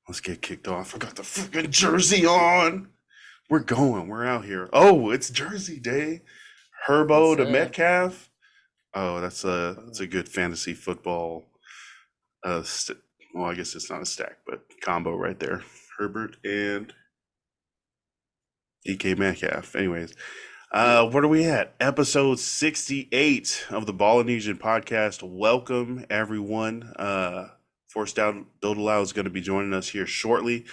Let's get kicked off. I got the freaking jersey on. We're going. We're out here. Oh, it's Jersey Day. Yes, Herbo to sir. Metcalf. Oh, that's a good fantasy football. Uh, st- well, I guess it's not a stack, but combo right there. Herbert and DK Metcalf. Anyways, what are we at? Episode 68 of the Ballinesian podcast. Welcome everyone. Forced Down Dodalau is going to be joining us here shortly.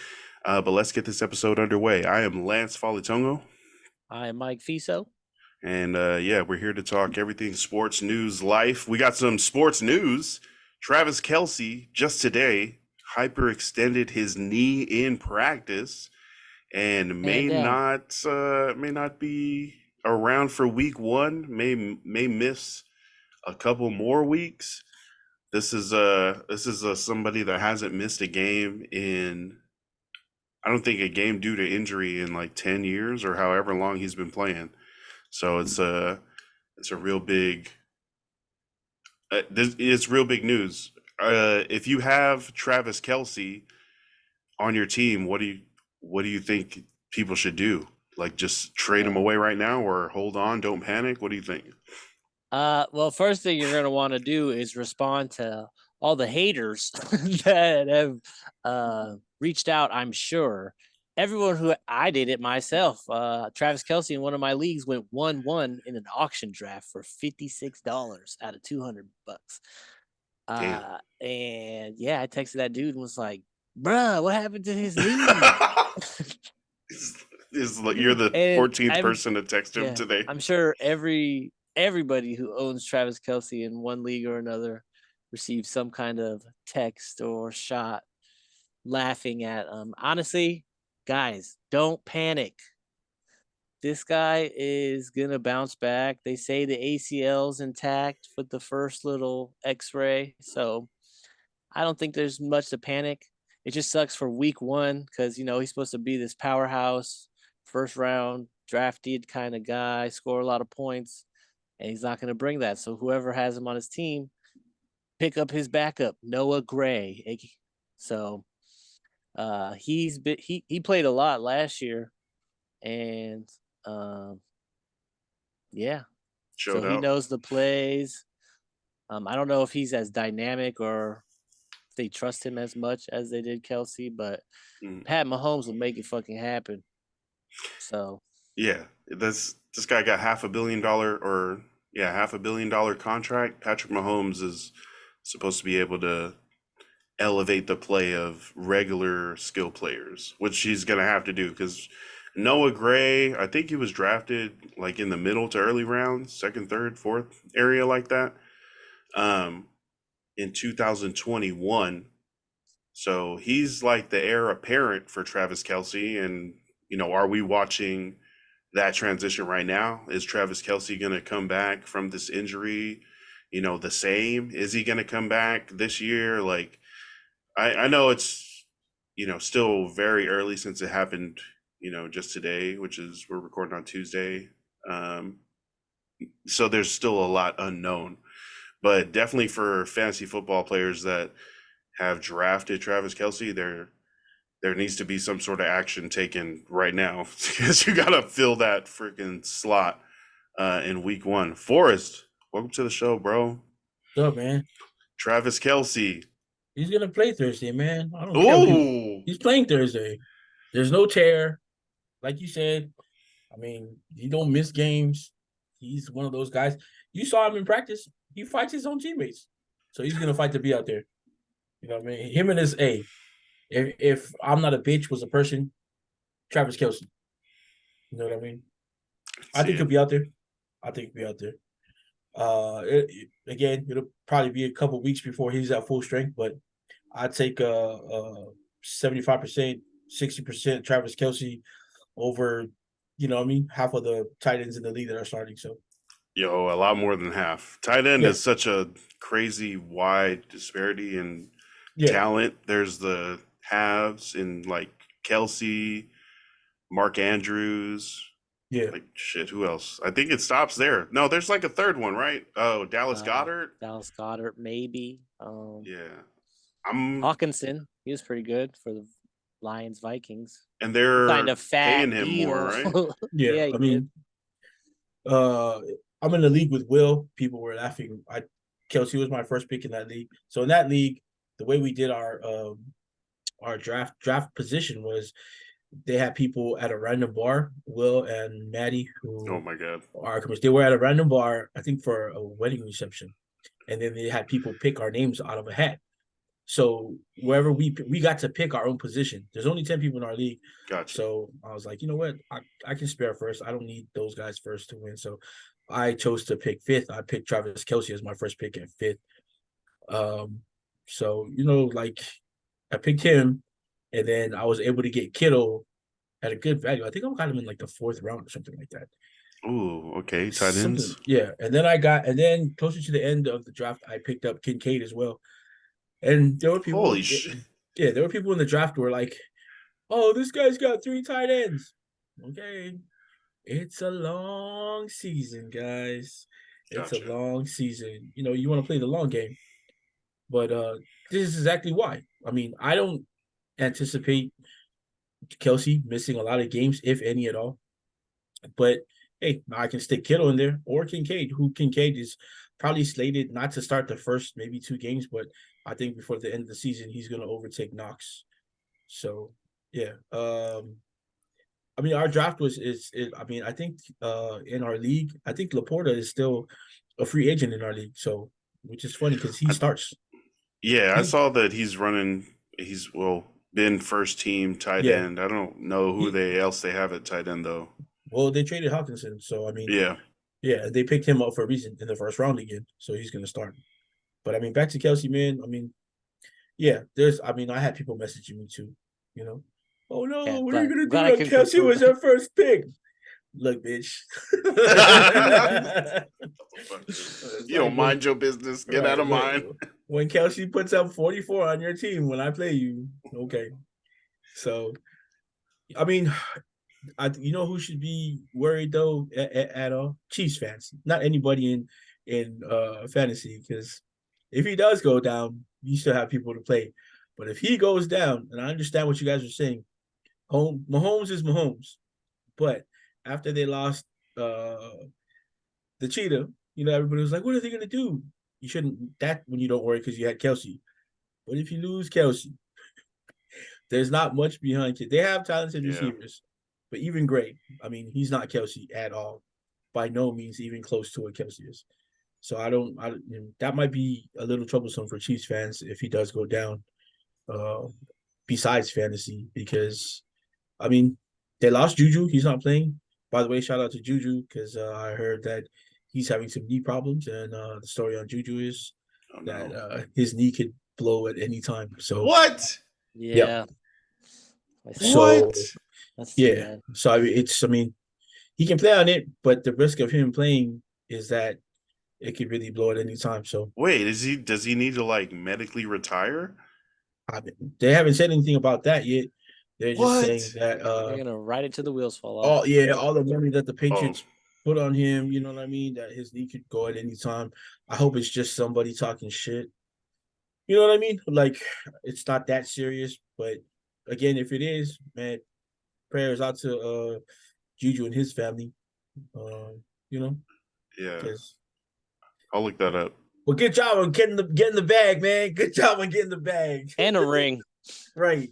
But let's get this episode underway. I am Lance Falitongo. I'm Mike Fiso. And yeah, we're here to talk everything sports, news, life. We got some sports news. Travis Kelce just today hyperextended his knee in practice and Man down. may not be around for week one. May miss a couple more weeks. This is somebody that hasn't missed a game in I don't think a game due to injury in like 10 years or however long he's been playing. So it's a real big it's real big news. If you have Travis Kelce on your team, what do you think people should do? Like just trade him Uh, away right now or hold on, don't panic? What do you think? well, first thing you're gonna want to do is respond to all the haters that have reached out. I'm sure everyone who I did it myself. Travis Kelce in one of my leagues went 1-1 in an auction draft for $56 out of $200. Damn. And yeah, I texted that dude and was like, "Bruh, what happened to his knee?" You're the And 14th person to text him yeah, today. I'm sure everybody who owns Travis Kelce in one league or another received some kind of text or shot laughing at honestly, guys, don't panic. This guy is gonna bounce back. They say the ACL's intact with the first little X-ray, so I don't think there's much to panic. It just sucks for week one because he's supposed to be this powerhouse, first round drafted kind of guy, score a lot of points, and he's not going to bring that. So whoever has him on his team, pick up his backup, Noah Gray. So he played a lot last year, and um, yeah, so Showed he out. knows the plays. I don't know if he's as dynamic or if they trust him as much as they did Kelsey, but Mm. Pat Mahomes will make it fucking happen. So Yeah, this guy got $500 million or yeah, $500 million contract. Patrick Mahomes is supposed to be able to elevate the play of regular skill players, which he's gonna have to do because Noah Gray, I think he was drafted like in the middle to early rounds, second, third, fourth area like that, um, in 2021. So he's like the heir apparent for Travis Kelce, and are we watching that transition right now? Is Travis Kelce going to come back from this injury? The same? Is he going to come back this year? Like, I know it's, still very early since it happened, just today, which is we're recording on Tuesday. Um, so there's still a lot unknown, but definitely for fantasy football players that have drafted Travis Kelce, there needs to be some sort of action taken right now because you gotta fill that freaking slot in week one. Forrest, welcome to the show, bro. What's up, man? Travis Kelce. He's gonna play Thursday, man. I don't care. Ooh, He's playing Thursday. There's no tear, like you said. I mean, he don't miss games. He's one of those guys. You saw him in practice. He fights his own teammates, so he's gonna fight to be out there. You know what I mean? Him and his A. If I'm not a bitch was a person, Travis Kelce. You know what I mean? I see think he'll it. be out there. I think he'll be out there. Again, it'll probably be a couple weeks before he's at full strength, but I take 75%, 60% Travis Kelce over, what I mean, half of the tight ends in the league that are starting. So Yo, a lot more than half. Tight end yeah, is such a crazy wide disparity in yeah, talent. There's the halves in like Kelsey, Mark Andrews, yeah. like shit. Who else? I think it stops there. No, there's like a third one, right? Oh, Dallas Goddard. Dallas Goddard maybe. Yeah, I'm. Hawkinson, he was pretty good for the Lions Vikings. And He they're signed a fat paying him deal. more, right? Yeah, he I did. mean, I'm in the league with Will. People were laughing. Kelce was my first pick in that league. So in that league, the way we did our draft position was they had people at a random bar, Will and Maddie, Oh who my god. are they were at a random bar, I think for a wedding reception, and then they had people pick our names out of a hat. So wherever we got to pick our own position. There's only 10 people in our league. Gotcha. So I was like, you know what? I can spare first. I don't need those guys first to win. So I chose to pick fifth. I picked Travis Kelce as my first pick at fifth. So like I picked him, and then I was able to get Kittle at a good value. I think I got him in like the 4th round or something like that. Ooh, okay. Tight ends. Yeah. And then closer to the end of the draft, I picked up Kincaid as well. And there were people, Holy shit. yeah, there were people in the draft who were like, "Oh, this guy's got 3 tight ends." Okay, it's a long season, guys. It's a Gotcha. long season. You want to play the long game, but this is exactly why. I mean, I don't anticipate Kelce missing a lot of games, if any at all. But hey, I can stick Kittle in there or Kincaid. Kincaid is probably slated not to start the first maybe 2 games, but I think before the end of the season he's going to overtake Knox. So yeah, I mean our draft I mean I think in our league I think Laporta is still a free agent in our league. So which is funny because he starts. Yeah, I saw that he's running. He's been first team tight Yeah. end. I don't know who else they have at tight end though. Well, they traded Hawkinson, so I mean, Yeah. yeah, they picked him up for a reason in the first round again, so he's going to start. But I mean, back to Kelce, man. I mean, yeah, I had people messaging me too. Oh no, Yeah, what are you going to glad do I when could Kelce confirm was that. your first pick? Look, bitch. You don't mind your business. Get out of mine. When Kelce puts up 44 on your team when I play you, okay. So, I mean, you know who should be worried though at all? Chiefs fans, not anybody in fantasy, because if he does go down, you still have people to play. But if he goes down, and I understand what you guys are saying, Mahomes is Mahomes, but after they lost the cheetah, everybody was like, "What are they gonna do?" You shouldn't. That when you don't worry because you had Kelce. But if you lose Kelce, there's not much behind it. They have talented receivers, but even Gray, I mean, he's not Kelce at all. By no means even close to what Kelce is. So that might be a little troublesome for Chiefs fans if he does go down. Besides fantasy, because I mean, they lost Juju. He's not playing. By the way, shout out to Juju because I heard that he's having some knee problems, and the story on Juju is that his knee could blow at any time. So what? Yeah. So that's too bad. So I mean, he can play on it, but the risk of him playing is that it could really blow at any time. So wait, does he need to like medically retire? They haven't said anything about that yet. They're just saying that they're gonna ride it till the wheels fall off. all the money that the Patriots put on him, you know what I mean? That his knee could go at any time. I hope it's just somebody talking shit. You know what I mean? Like it's not that serious, but again, if it is, man, prayers out to Juju and his family. Yeah. Because I'll look that up. Well, good job on getting the bag, man. Good job on getting the bag. And a ring. Right.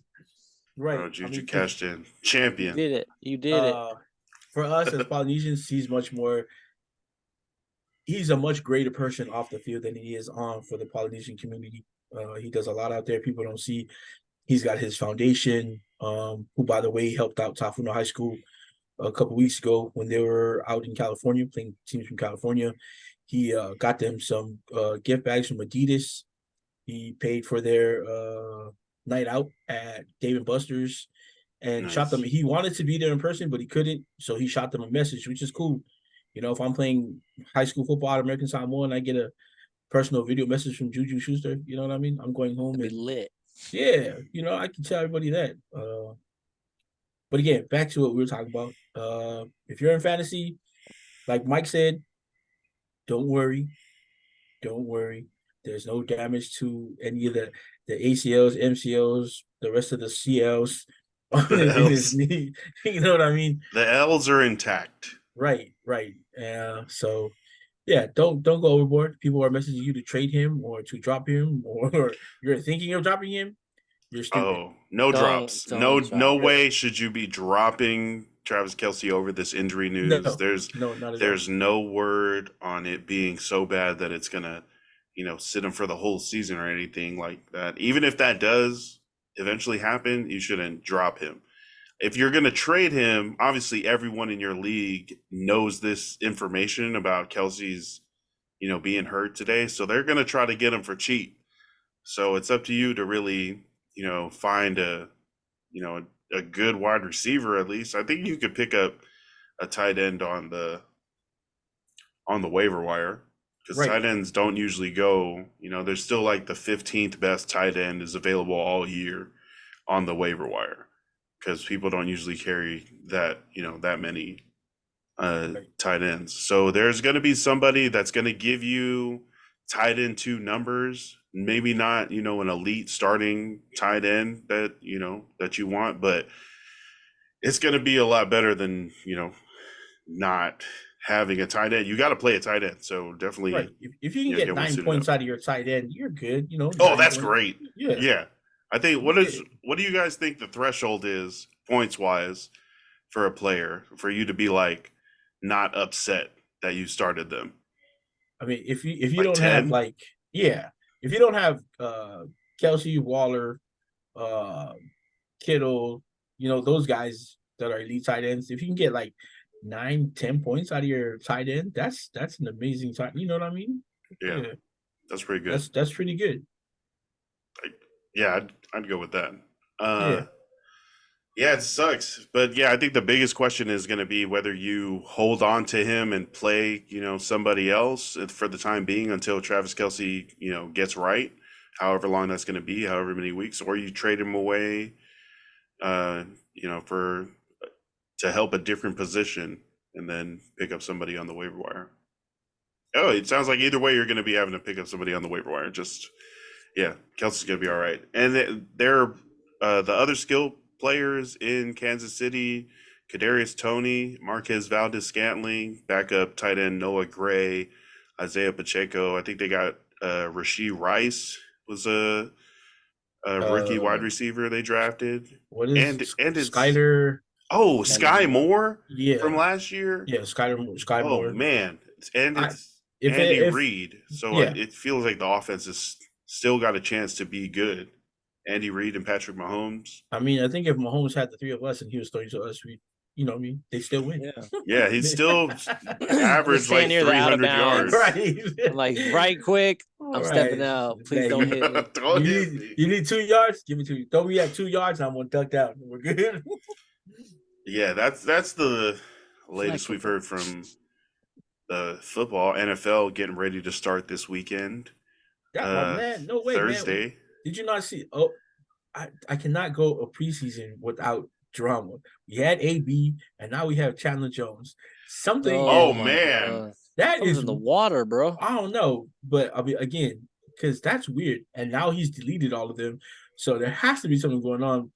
Oh, Juju cashed in. Champion. You did it. For us as Polynesians, he's a much greater person off the field than he is on for the Polynesian community. He does a lot out there people don't see. He's got his foundation, who, by the way, helped out Tafuna High School a couple weeks ago when they were out in California, playing teams from California. He got them some gift bags from Adidas. He paid for their night out at Dave & Buster's and shot them. He wanted to be there in person, but he couldn't. So he shot them a message, which is cool. If I'm playing high school football at American Samoa and I get a personal video message from Juju Schuster, you know what I mean? I'm going home and lit. Yeah, I can tell everybody that. But again, back to what we were talking about. If you're in fantasy, like Mike said, don't worry. Don't worry. There's no damage to any of the ACLs, MCLs, the rest of the CLs. in his L's, knee. You know what I mean? the L's are intact. Right, right. So yeah, don't go overboard. People are messaging you to trade him or to drop him, or you're thinking of dropping him. You're stupid. Oh, no drops. No, Don't no drop. way should you be dropping Travis Kelce over this injury news. No, no, not at all. There's no word on it being so bad that it's gonna, sit him for the whole season or anything like that. Even if that does eventually happen, you shouldn't drop him. If you're gonna trade him, obviously everyone in your league knows this information about Kelsey's, being hurt today, so they're gonna try to get him for cheap. So it's up to you to really, find you know, a good wide receiver at least. I think you could pick up a tight end on the waiver wire because Right. tight ends don't usually go. There's still like the 15th best tight end is available all year on the waiver wire because people don't usually carry that many tight ends. So there's going to be somebody that's going to give you tight end 2 numbers, maybe not, an elite starting tight end that you want, but it's going to be a lot better than, not having a tight end. You got to play a tight end. So definitely, Right. If you can get get one 9 suited points up. out of your tight end, you're good. Oh, 9 that's points. great. Yeah. Yeah. I think what do you guys think the threshold is points wise for a player for you to be like not upset that you started them? I mean, if you Like don't have 10? if you don't have Kelce, Waller, uh Kittle, those guys that are elite tight ends, if you can get like 9, 10 points out of your tight end, that's an amazing tight. You know what I mean? Yeah. Yeah, That's pretty good. that's pretty good. Yeah, I'd go with that. Yeah. Yeah, it sucks. But yeah, I think the biggest question is going to be whether you hold on to him and play, somebody else for the time being until Travis Kelce, gets right, however long that's going to be, however many weeks, or you trade him away, for to help a different position and then pick up somebody on the waiver wire. Oh, it sounds like either way you're going to be having to pick up somebody on the waiver wire. Just yeah, Kelsey's going to be all right. And they're the other skill players in Kansas City: Kadarius Toney, Marquez Valdez-Scantling, backup tight end Noah Gray, Isaiah Pacheco. I think they got Rashee Rice was a rookie wide Uh receiver they drafted, what is and it's Skyler? Sky Moore from Yeah. last year. Yeah, Sky Oh Moore. man, and I it's if Andy if Reid. So yeah, it feels like the offense is still got a chance to be good. Andy Reid and Patrick Mahomes. I mean, I think if Mahomes had the 3 of us and he was throwing to us, what I mean, they still win. Yeah. Yeah, he's still Just average stand like near the out of 300 bounds. yards. Right. I'm like, right quick. I'm stepping out. Please don't hit me. Don't hit me. You need 2 yards? Give me 2. Throw me at 2 yards, I'm gonna duck down. We're good. Yeah, that's the latest we've heard from the football. NFL getting ready to start this weekend. Oh man, no way, Thursday. man. Did you not see? Oh, I cannot go a preseason without drama. We had AB, and now we have Chandler Jones. Something Oh my man. God. that Something's is in the water, bro. I don't know, but I mean, again, because that's weird. And now he's deleted all of them, so there has to be something going on.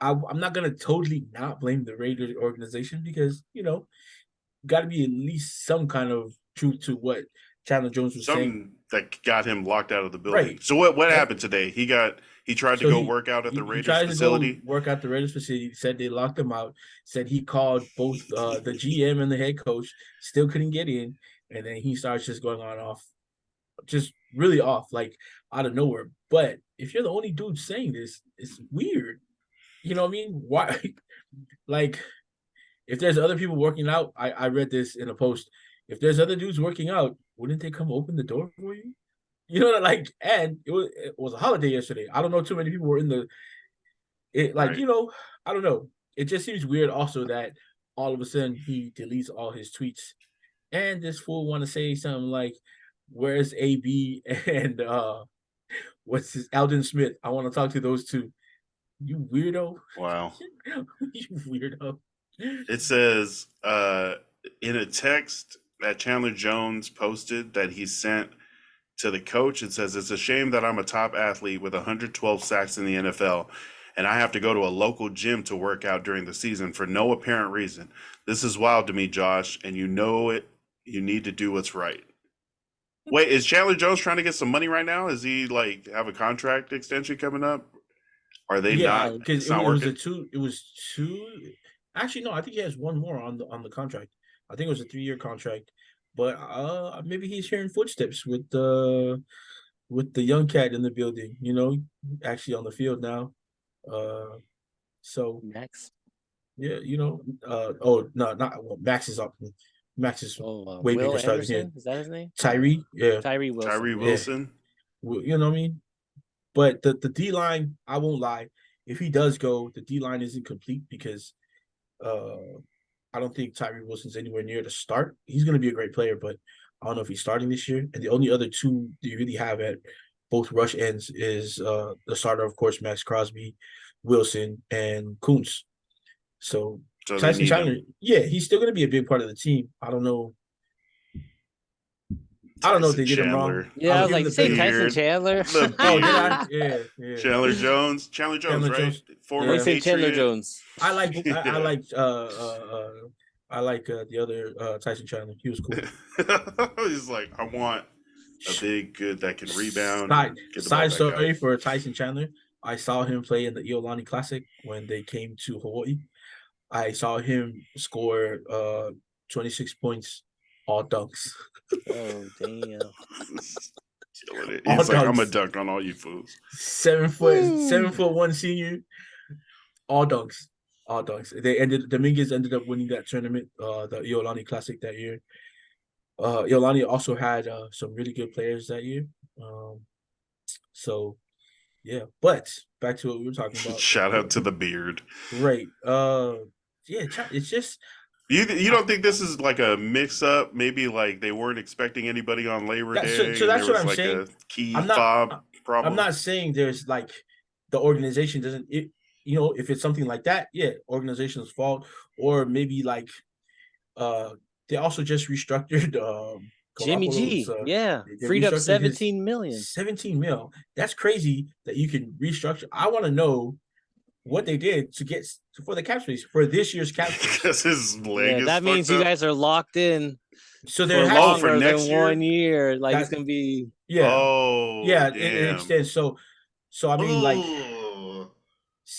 I'm not gonna totally not blame the Raiders organization because got to be at least some kind of truth to what Chandler Jones was saying. Something that got him locked out of the building. Right. So what happened today? He tried to go work out at the Raiders tried facility. To go work out the Raiders facility. Said they locked him out. Said he called both the GM and the head coach. Still couldn't get in, and then he starts just going on off, just really off, like out of nowhere. But if you're the only dude saying this, it's weird. You know what I mean? Why? Like, if there's other people working out, I read this in a post. If there's other dudes working out, wouldn't they come open the door for you? And it was a holiday yesterday. I don't know too many people were in Right. I don't know. It just seems weird also that all of a sudden he deletes all his tweets. And this fool want to say something like, where's AB and what's his Alden Smith? I want to talk to those two. You weirdo. Wow. You weirdo. It says in a text that Chandler Jones posted that he sent to the coach, it says, "It's a shame that I'm a top athlete with 112 sacks in the NFL and I have to go to a local gym to work out during the season for no apparent reason. This is wild to me, Josh, and you know it. You need to do what's right. Wait, is Chandler Jones trying to get some money right now? Is he like have a contract extension coming up? Are they Yeah, not? because It's it not was working. it was two. Actually, no, I think he has one more on the contract. I think it was a 3-year contract, but maybe he's hearing footsteps with the young cat in the building. Actually on the field now. So Max. yeah, oh no, not well, Max is up. Max is way Will bigger star than him. Anderson, is that his name? Tyree, yeah, Tyree Wilson. Tyree yeah. Wilson. You know what I mean. But the D line, I won't lie. If he does go, the D line isn't complete because I don't think Tyree Wilson's anywhere near the start. He's going to be a great player, but I don't know if he's starting this year. And the only other two that you really have at both rush ends is the starter, of course, Max Crosby, Wilson, and Kuntz. So So they Tyson need Chandler, him. yeah, he's still going to be a big part of the team. I don't know if they did him wrong. Chandler. Yeah, I I'll was give like, him you the say beard. Tyson beard. Chandler? The Oh, did I? beard. Yeah. Chandler Jones, right? Jones. Former What you saying, Chandler Patriot. Jones? I like Yeah. I like the other Tyson Chandler. He was cool. He's like, I want a big good that can rebound Side, and get the ball side back story out. for Tyson Chandler. I saw him play in the Iolani Classic when they came to Hawaii. I saw him score 26 points, all dunks. Oh, damn. Killing it. All He's like, I'm a dunks. dunk on all you fools. 7'1" senior, all dunks. All dunks. Dominguez ended up winning that tournament, the Iolani Classic that year. Iolani also had some really good players that year. So yeah, but back to what we were talking about. Shout out to the beard. Right. Yeah, it's just You don't think this is like a mix up? Maybe like they weren't expecting anybody on Labor Day. so and that's there what was I'm like saying. a key I'm not fob problem. I'm not saying there's like the organization doesn't if it's something like that, yeah, organization's fault, or maybe like they also just restructured Jimmy Garoppolo's, G, yeah, they freed up restructured his 17 million. 17 mil. That's crazy that you can restructure. I want to know what they did to get for the cap space for this year's cap space. Because his leg is that means fucked you up. guys are locked in So for there has longer for than next year? 1 year. Like it's That- gonna be Oh, it damn. extends. So I mean, like Ooh.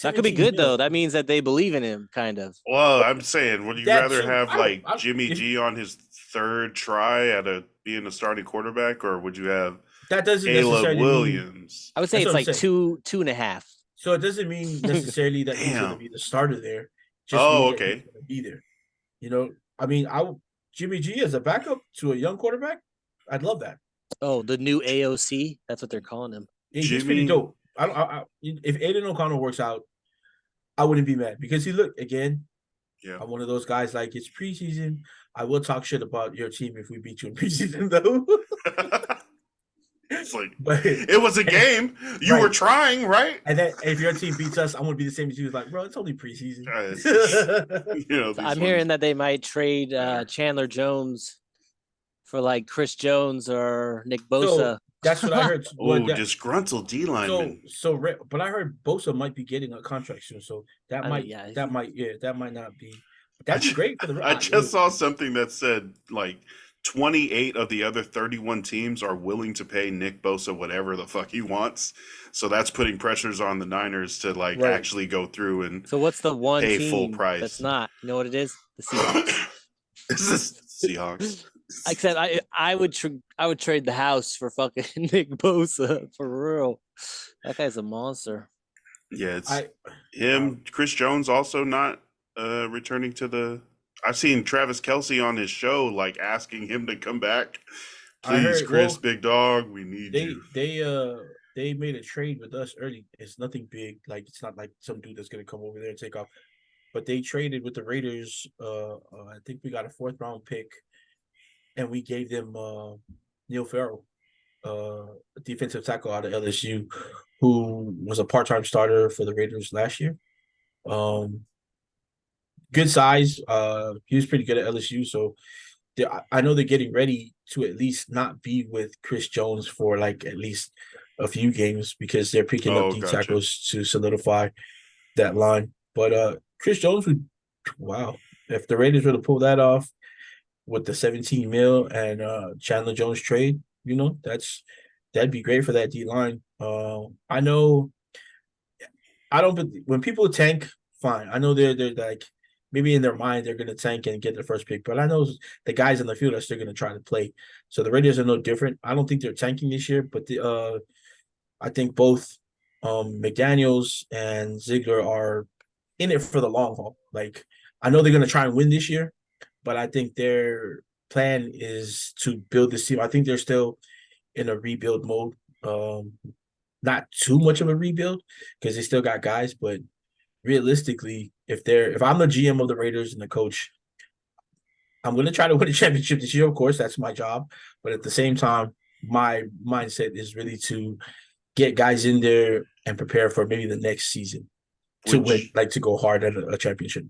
that could be 17 good mil. though. That means that they believe in him, kind of. Well, I'm saying, would you That rather too. have like I- Jimmy if- G on his third try at being a starting quarterback, or would you have That doesn't Caleb necessarily mean. Williams? I would say That's it's what like I'm saying. 2.5. So it doesn't mean necessarily that he's going to Damn. be the starter there. Just Oh, means that okay. he's going to be there. I mean, Jimmy G as a backup to a young quarterback, I'd love that. Oh, the new AOC. That's what they're calling him. Yeah, he's pretty Jimmy- dope. If Aiden O'Connell works out, I wouldn't be mad because again. Yeah. I'm one of those guys like it's preseason. I will talk shit about your team if we beat you in preseason though. It's like But it was a game. You were Right. trying, right? and then if your team beats us, I'm gonna be the same as you. Like, bro, it's only preseason. You know, I'm hearing that they might trade Chandler Jones for like Chris Jones or Nick Bosa. So that's what I heard. Oh, disgruntled D lineman. But I heard Bosa might be getting a contract soon, so that might not be. That'd be great for the. I just saw something that said like 28 of the other 31 teams are willing to pay Nick Bosa whatever the fuck he wants. So that's putting pressures on the Niners to like actually go through and So what's the one pay team full price. that's not? You know what it is? The Seahawks. This is Seahawks. Except I would trade the house for fucking Nick Bosa for real. That guy's a monster. Yeah, it's him. Chris Jones also not returning to the. I've seen Travis Kelce on his show, like asking him to come back. Please, Chris, big dog, we need you. They made a trade with us early. It's nothing big. Like it's not like some dude that's gonna come over there and take off. But they traded with the Raiders. I think we got a 4th round pick, and we gave them Neil Farrell, a defensive tackle out of LSU, who was a part-time starter for the Raiders last year. Good size. He was pretty good at LSU, so I know they're getting ready to at least not be with Chris Jones for like at least a few games because they're picking up D tackles to solidify. that line. But Chris Jones would, wow, if the Raiders were to pull that off with the 17 mil and Chandler Jones trade, that'd be great for that D line. I know I don't when people tank, fine. I know they're like maybe in their mind they're gonna tank and get the first pick, but I know the guys on the field are still gonna try to play. So the Raiders are no different. I don't think they're tanking this year, but I think both McDaniels and Ziegler are in it for the long haul. Like I know they're gonna try and win this year, but I think their plan is to build this team. I think they're still in a rebuild mode. Not too much of a rebuild because they still got guys, but realistically, if I'm the GM of the Raiders and the coach, I'm gonna try to win a championship this year. Of course, that's my job. But at the same time, my mindset is really to get guys in there and prepare for maybe the next season to win, Which like to go hard at a championship.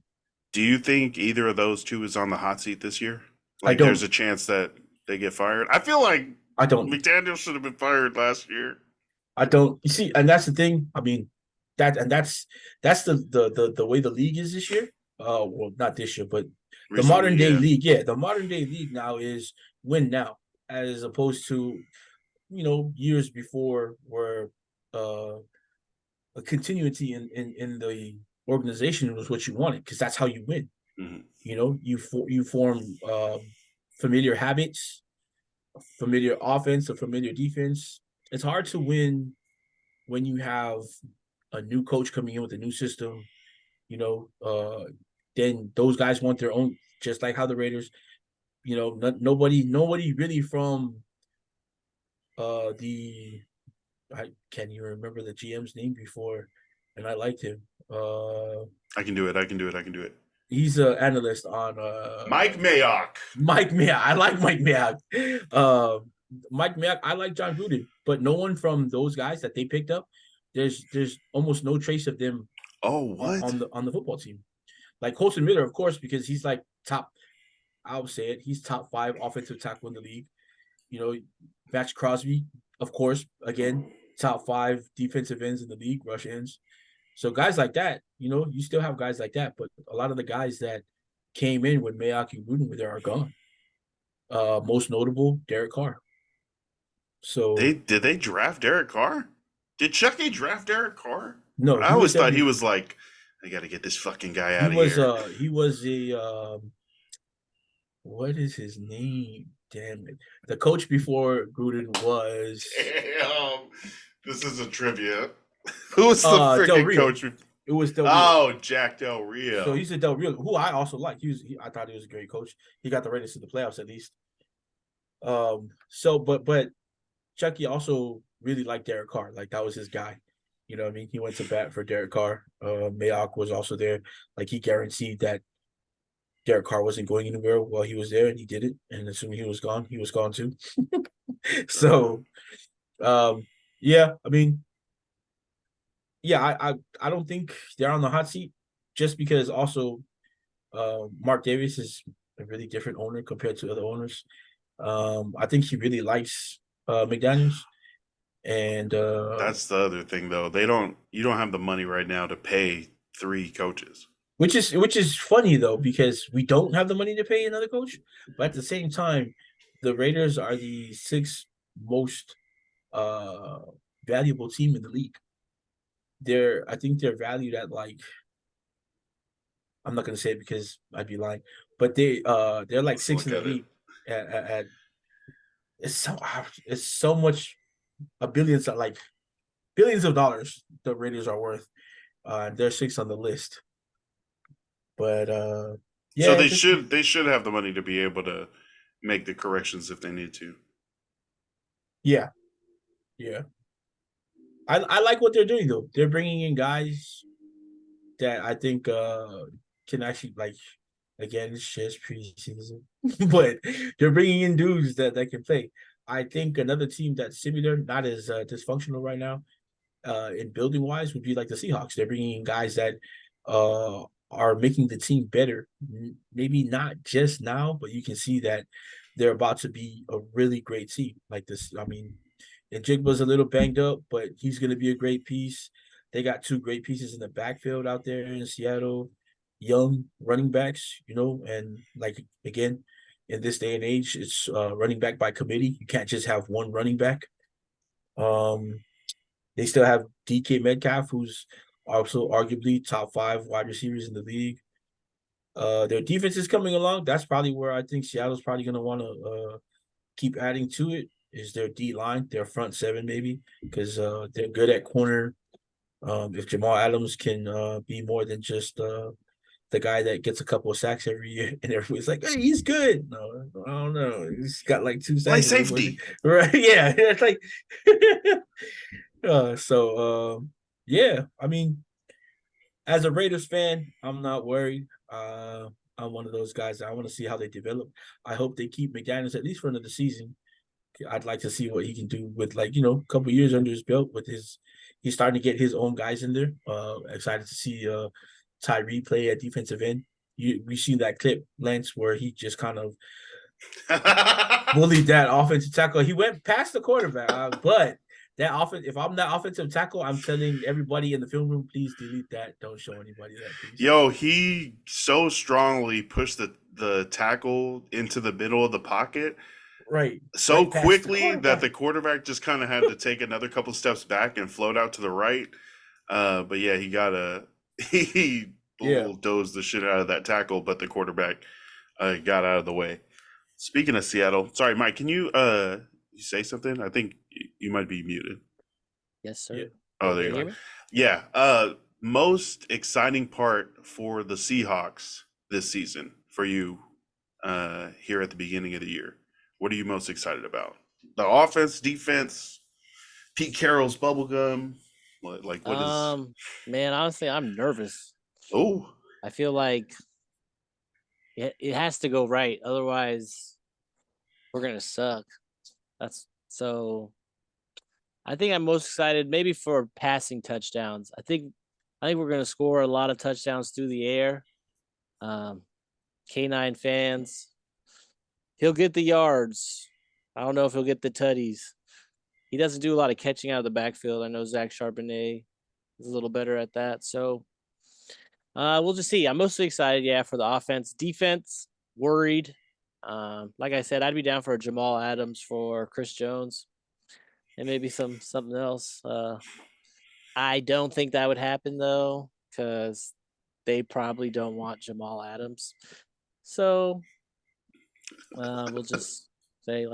do you think either of those two is on the hot seat this year? I Like, there's don't. a chance that they get fired. I feel like I don't. McDaniel should have been fired last year. I don't. You see, and that's the thing. I mean, that's the way the league is this year. Well, not this year, but the Recently, modern day yeah. league. Yeah, the modern day league now is win now, as opposed to years before where uh a continuity in the organization was what you wanted because that's how you win. Mhm. You form familiar habits, familiar offense, a familiar defense. It's hard to win when you have a new coach coming in with a new system. You know, uh, then those guys want their own, just like how the Raiders. Nobody really from the I can't even remember the GM's name before, and I liked him. I can do it. I can do it. I can do it. He's an analyst on Mike Mayock. Mike Mayock. I like Mike Mayock. Uh, Mike Mayock. I like John Gruden, but no one from those guys that they picked up. There's almost no trace of them Oh, what? on the football team. Like Colson Miller, of course, because he's like top. I would say it. He's top 5 offensive tackle in the league. You know, Max Crosby, of course, again, top 5 defensive ends in the league, rush ends. So guys like that, you still have guys like that, but a lot of the guys that came in when Mayock and Gruden were there are gone. Most notable, Derek Carr. So Did they draft Derek Carr? Did Chucky draft Derek Carr? no, I he was always thought he definitely was like, I got to get this fucking guy he out of was here. he was a what is his name? Damn it. The coach before Gruden was Damn, this is a trivia. Who was the Del freaking Rio. coach? It was Del Rio. Oh, Jack Del Rio. So he's a Del Rio, who I also like. I thought he was a great coach. He got the Raiders to the playoffs at least. But Chucky also really liked Derek Carr. Like that was his guy. You know what I mean? He went to bat for Derek Carr. Mayock was also there. Like he guaranteed that Derek Carr wasn't going anywhere while he was there, and he did it. And as soon as he was gone too. So, yeah, I mean, yeah, I don't think they're on the hot seat just because also Mark Davis is a really different owner compared to other owners. I think he really likes McDaniels, and That's the other thing, though. You don't have the money right now to pay 3 coaches. which is funny though because we don't have the money to pay another coach, but at the same time, the Raiders are the 6th most valuable team in the league. I think they're valued at like I'm not gonna say it because I'd be lying, but they're like Let's 6th in look the at it. league at it's so much billions of dollars the Raiders are worth. They're 6th on the list. But So yeah, just they should have the money to be able to make the corrections if they need to. yeah, yeah. I like what they're doing though. They're bringing in guys that I think can actually like again it's just preseason, but they're bringing in dudes that can play. I think another team that's similar, not as dysfunctional right now, in building wise, would be like the Seahawks. They're bringing in guys that are making the team better. Maybe not just now, but you can see that they're about to be a really great team. Like this, I mean, and Jigba's a little banged up, but he's going to be a great piece. They got two great pieces in the backfield out there in Seattle, young running backs, and like again, in this day and age, it's running back by committee. You can't just have one running back. Um, they still have DK Metcalf, who's also arguably top 5 wide receivers in the league. Their defense is coming along. That's probably where I think Seattle's probably going to want to keep adding to it. Is their D line, their front 7 maybe, because they're good at corner. If Jamal Adams can be more than just the guy that gets a couple of sacks every year, and everybody's like, "Hey, he's good." No, I don't know. He's got like 2 Play sacks. safety. Right? Yeah, it's like. Yeah. I mean, as a Raiders fan, I'm not worried. I'm one of those guys. I want to see how they develop. I hope they keep McDaniels at least for another season. I'd like to see what he can do with a couple of years under his belt with he's starting to get his own guys in there. Excited to see Tyree play at defensive end. We seen that clip, Lance, where he just kind of bullied that offensive tackle. He went past the quarterback, but that if I'm that offensive tackle, I'm telling everybody in the film room, please delete that. Don't show anybody that, please. Yo, he so strongly pushed the tackle into the middle of the pocket. Right. So Right quickly that the quarterback just kind of had to take another couple steps back and float out to the right. But yeah, he bulldozed the shit out of that tackle, but the quarterback got out of the way. Speaking of Seattle, sorry, Mike, can you say something? I think you might be muted. Yes, sir. Yeah. Oh, there you go. Yeah. Most exciting part for the Seahawks this season for you here at the beginning of the year. What are you most excited about? The offense, defense, Pete Carroll's bubblegum? What is... Man, honestly, I'm nervous. Oh. I feel like it has to go right. Otherwise, we're going to suck. I think I'm most excited maybe for passing touchdowns. I think we're going to score a lot of touchdowns through the air. K9 fans, he'll get the yards. I don't know if he'll get the tutties. He doesn't do a lot of catching out of the backfield. I know Zach Charbonnet is a little better at that. So we'll just see. I'm mostly excited, for the offense. Defense, worried. Like I said, I'd be down for a Jamal Adams for Chris Jones and maybe something else. I don't think that would happen, though, because they probably don't want Jamal Adams. So we'll just say,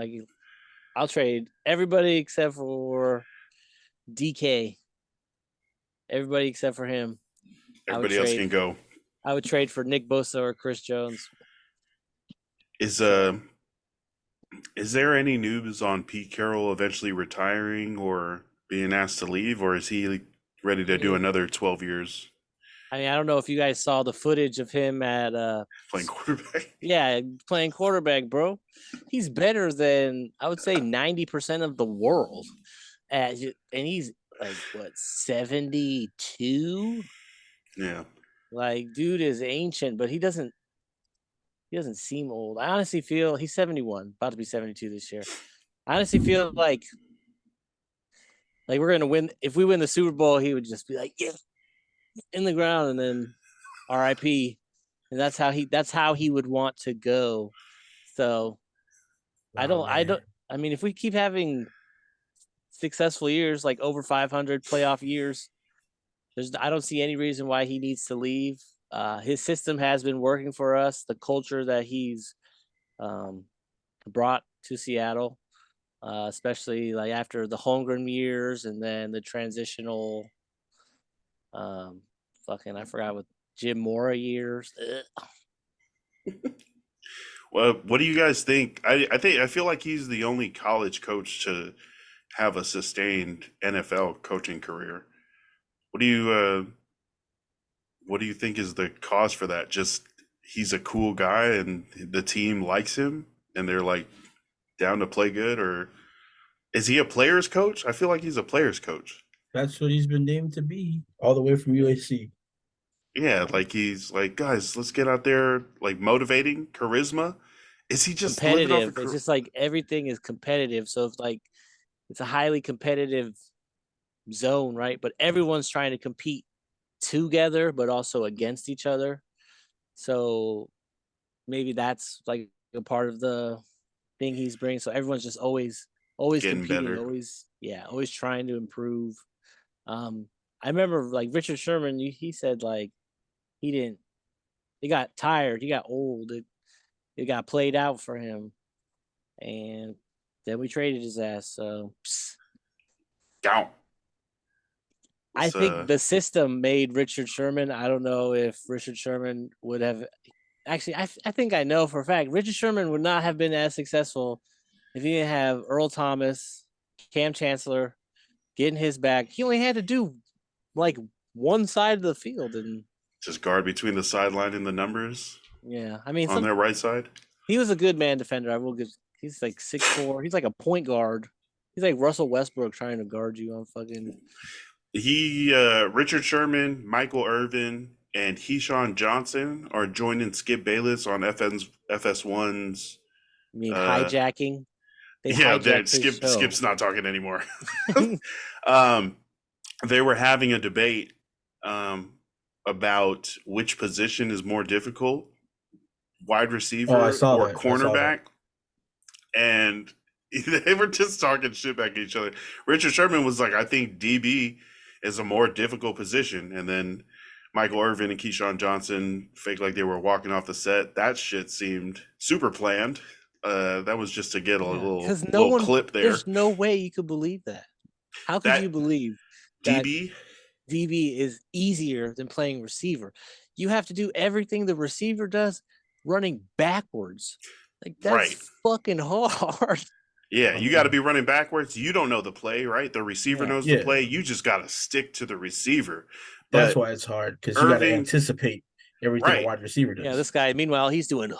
I'll trade everybody except for DK. Everybody except for him. Everybody else can go. I would trade for Nick Bosa or Chris Jones. Is there any news on Pete Carroll eventually retiring or being asked to leave, or is he ready to do another 12 years? I mean, I don't know if you guys saw the footage of him at playing quarterback. Yeah, playing quarterback, bro. He's better than I would say 90% of the world. And he's like what, 72? Yeah. Like, dude is ancient, but he doesn't seem old. I honestly feel he's 71, about to be 72 this year. I honestly feel like we're gonna win. If we win the Super Bowl, he would just be like, yeah, in the ground, and then RIP. And that's how he would want to go. So I mean, if we keep having successful years, like over 500 playoff years, I don't see any reason why he needs to leave. His system has been working for us. The culture that he's brought to Seattle, especially like after the Holmgren years and then the transitional, I forgot what Jim Mora years. Well, what do you guys think? I feel like he's the only college coach to have a sustained NFL coaching career. What do you think is the cause for that? Just he's a cool guy and the team likes him and they're like down to play good, or is he a player's coach? I feel like he's a player's coach. That's what he's been named to be, all the way from USC. Yeah, like he's like, guys, let's get out there, like motivating, charisma. Is he just competitive? It's just like everything is competitive. So if like it's a highly competitive zone, right? But everyone's trying to compete together, but also against each other. So maybe that's like a part of the thing he's bringing. So everyone's just always Getting competing, better. always trying to improve. I remember like Richard Sherman, he said like he didn't, he got tired, he got old, it got played out for him, and then we traded his ass. So Down. I It's think the system made Richard Sherman. I don't know if Richard Sherman would have actually. I think I know for a fact Richard Sherman would not have been as successful if he didn't have Earl Thomas, Cam Chancellor getting his back. He only had to do like one side of the field, and just guard between the sideline and the numbers yeah, I mean, on their right side. he was a good man defender. I will give. He's like 6'4". He's like a point guard. He's like Russell Westbrook trying to guard you on fucking. Richard Sherman, Michael Irvin, and Keyshawn Johnson are joining Skip Bayless on FS1's. I mean, hijacking. They Yeah, hijacked his show. Skip's not talking anymore. They were having a debate about which position is more difficult, wide receiver or cornerback. And they were just talking shit back at each other. Richard Sherman was like, I think DB is a more difficult position. And then Michael Irvin and Keyshawn Johnson faked like they were walking off the set. That shit seemed super planned. That was just to get a little clip there. There's no way you could believe that. How could you believe that DB is easier than playing receiver? You have to do everything the receiver does running backwards. Like, that's fucking hard. Yeah, you got to be running backwards. You don't know the play, right? The receiver knows the play. You just got to stick to the receiver. That's why it's hard, because you got to anticipate everything a wide receiver does. Yeah, this guy, meanwhile, he's doing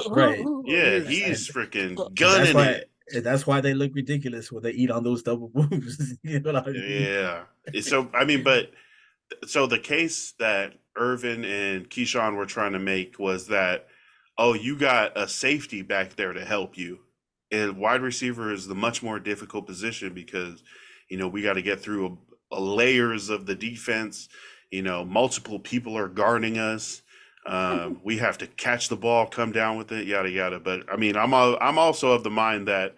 right. Yeah, he's freaking gunning it. And that's why they look ridiculous when they eat on those double moves. You know what I mean? Yeah. So, I mean, so the case that Irvin and Keyshawn were trying to make was that, oh, you got a safety back there to help you. And wide receiver is the much more difficult position because, we got to get through layers of the defense. Multiple people are guarding us. We have to catch the ball, come down with it, yada yada. But I mean, I'm also of the mind that,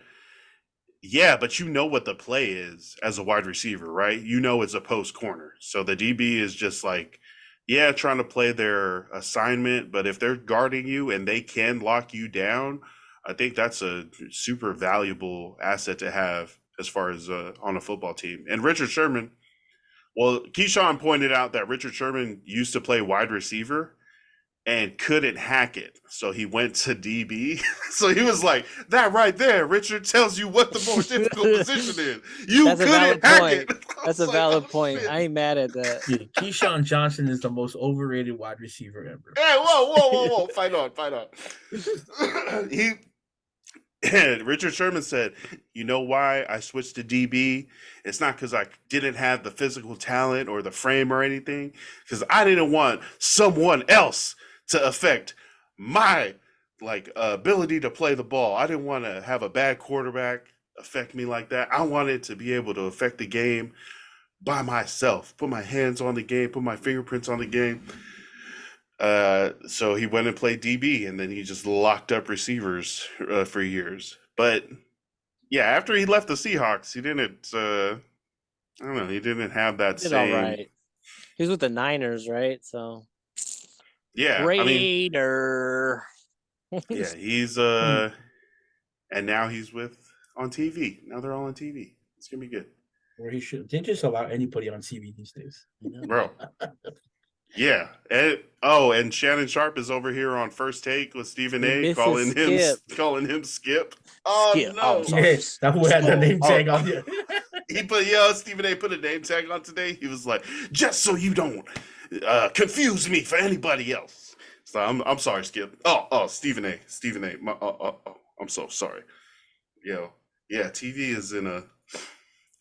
yeah, but you know what the play is as a wide receiver, right? It's a post corner. So the DB is just like, yeah, trying to play their assignment. But if they're guarding you and they can lock you down, I think that's a super valuable asset to have as far as on a football team. And Richard Sherman, well, Keyshawn pointed out that Richard Sherman used to play wide receiver and couldn't hack it. So he went to DB. So he was like, that right there, Richard, tells you what the more difficult position is. You couldn't hack it. That's a valid point. I ain't mad at that. Yeah, Keyshawn Johnson is the most overrated wide receiver ever. Hey, whoa. Fight on. Richard Sherman said, you know why I switched to DB? It's not because I didn't have the physical talent or the frame or anything, because I didn't want someone else to affect my ability to play the ball. I didn't want to have a bad quarterback affect me like that. I wanted to be able to affect the game by myself, put my hands on the game, put my fingerprints on the game. So he went and played DB, and then he just locked up receivers for years. But yeah, after he left the Seahawks, he didn't. I don't know. He didn't have that same. All right. He was with the Niners, right? So yeah, Raider. Yeah, he's and now he's on TV. Now they're all on TV. It's gonna be good. Or he should. They just allow anybody on TV these days, bro. Yeah. And Shannon Sharp is over here on First Take with Stephen A. calling him Skip. Oh, Skip. no. Yes, that who had the name tag on here. Stephen A. put a name tag on today. He was like, just so you don't confuse me for anybody else. So I'm sorry, Skip. Oh, Stephen A. I'm so sorry. Yeah, TV is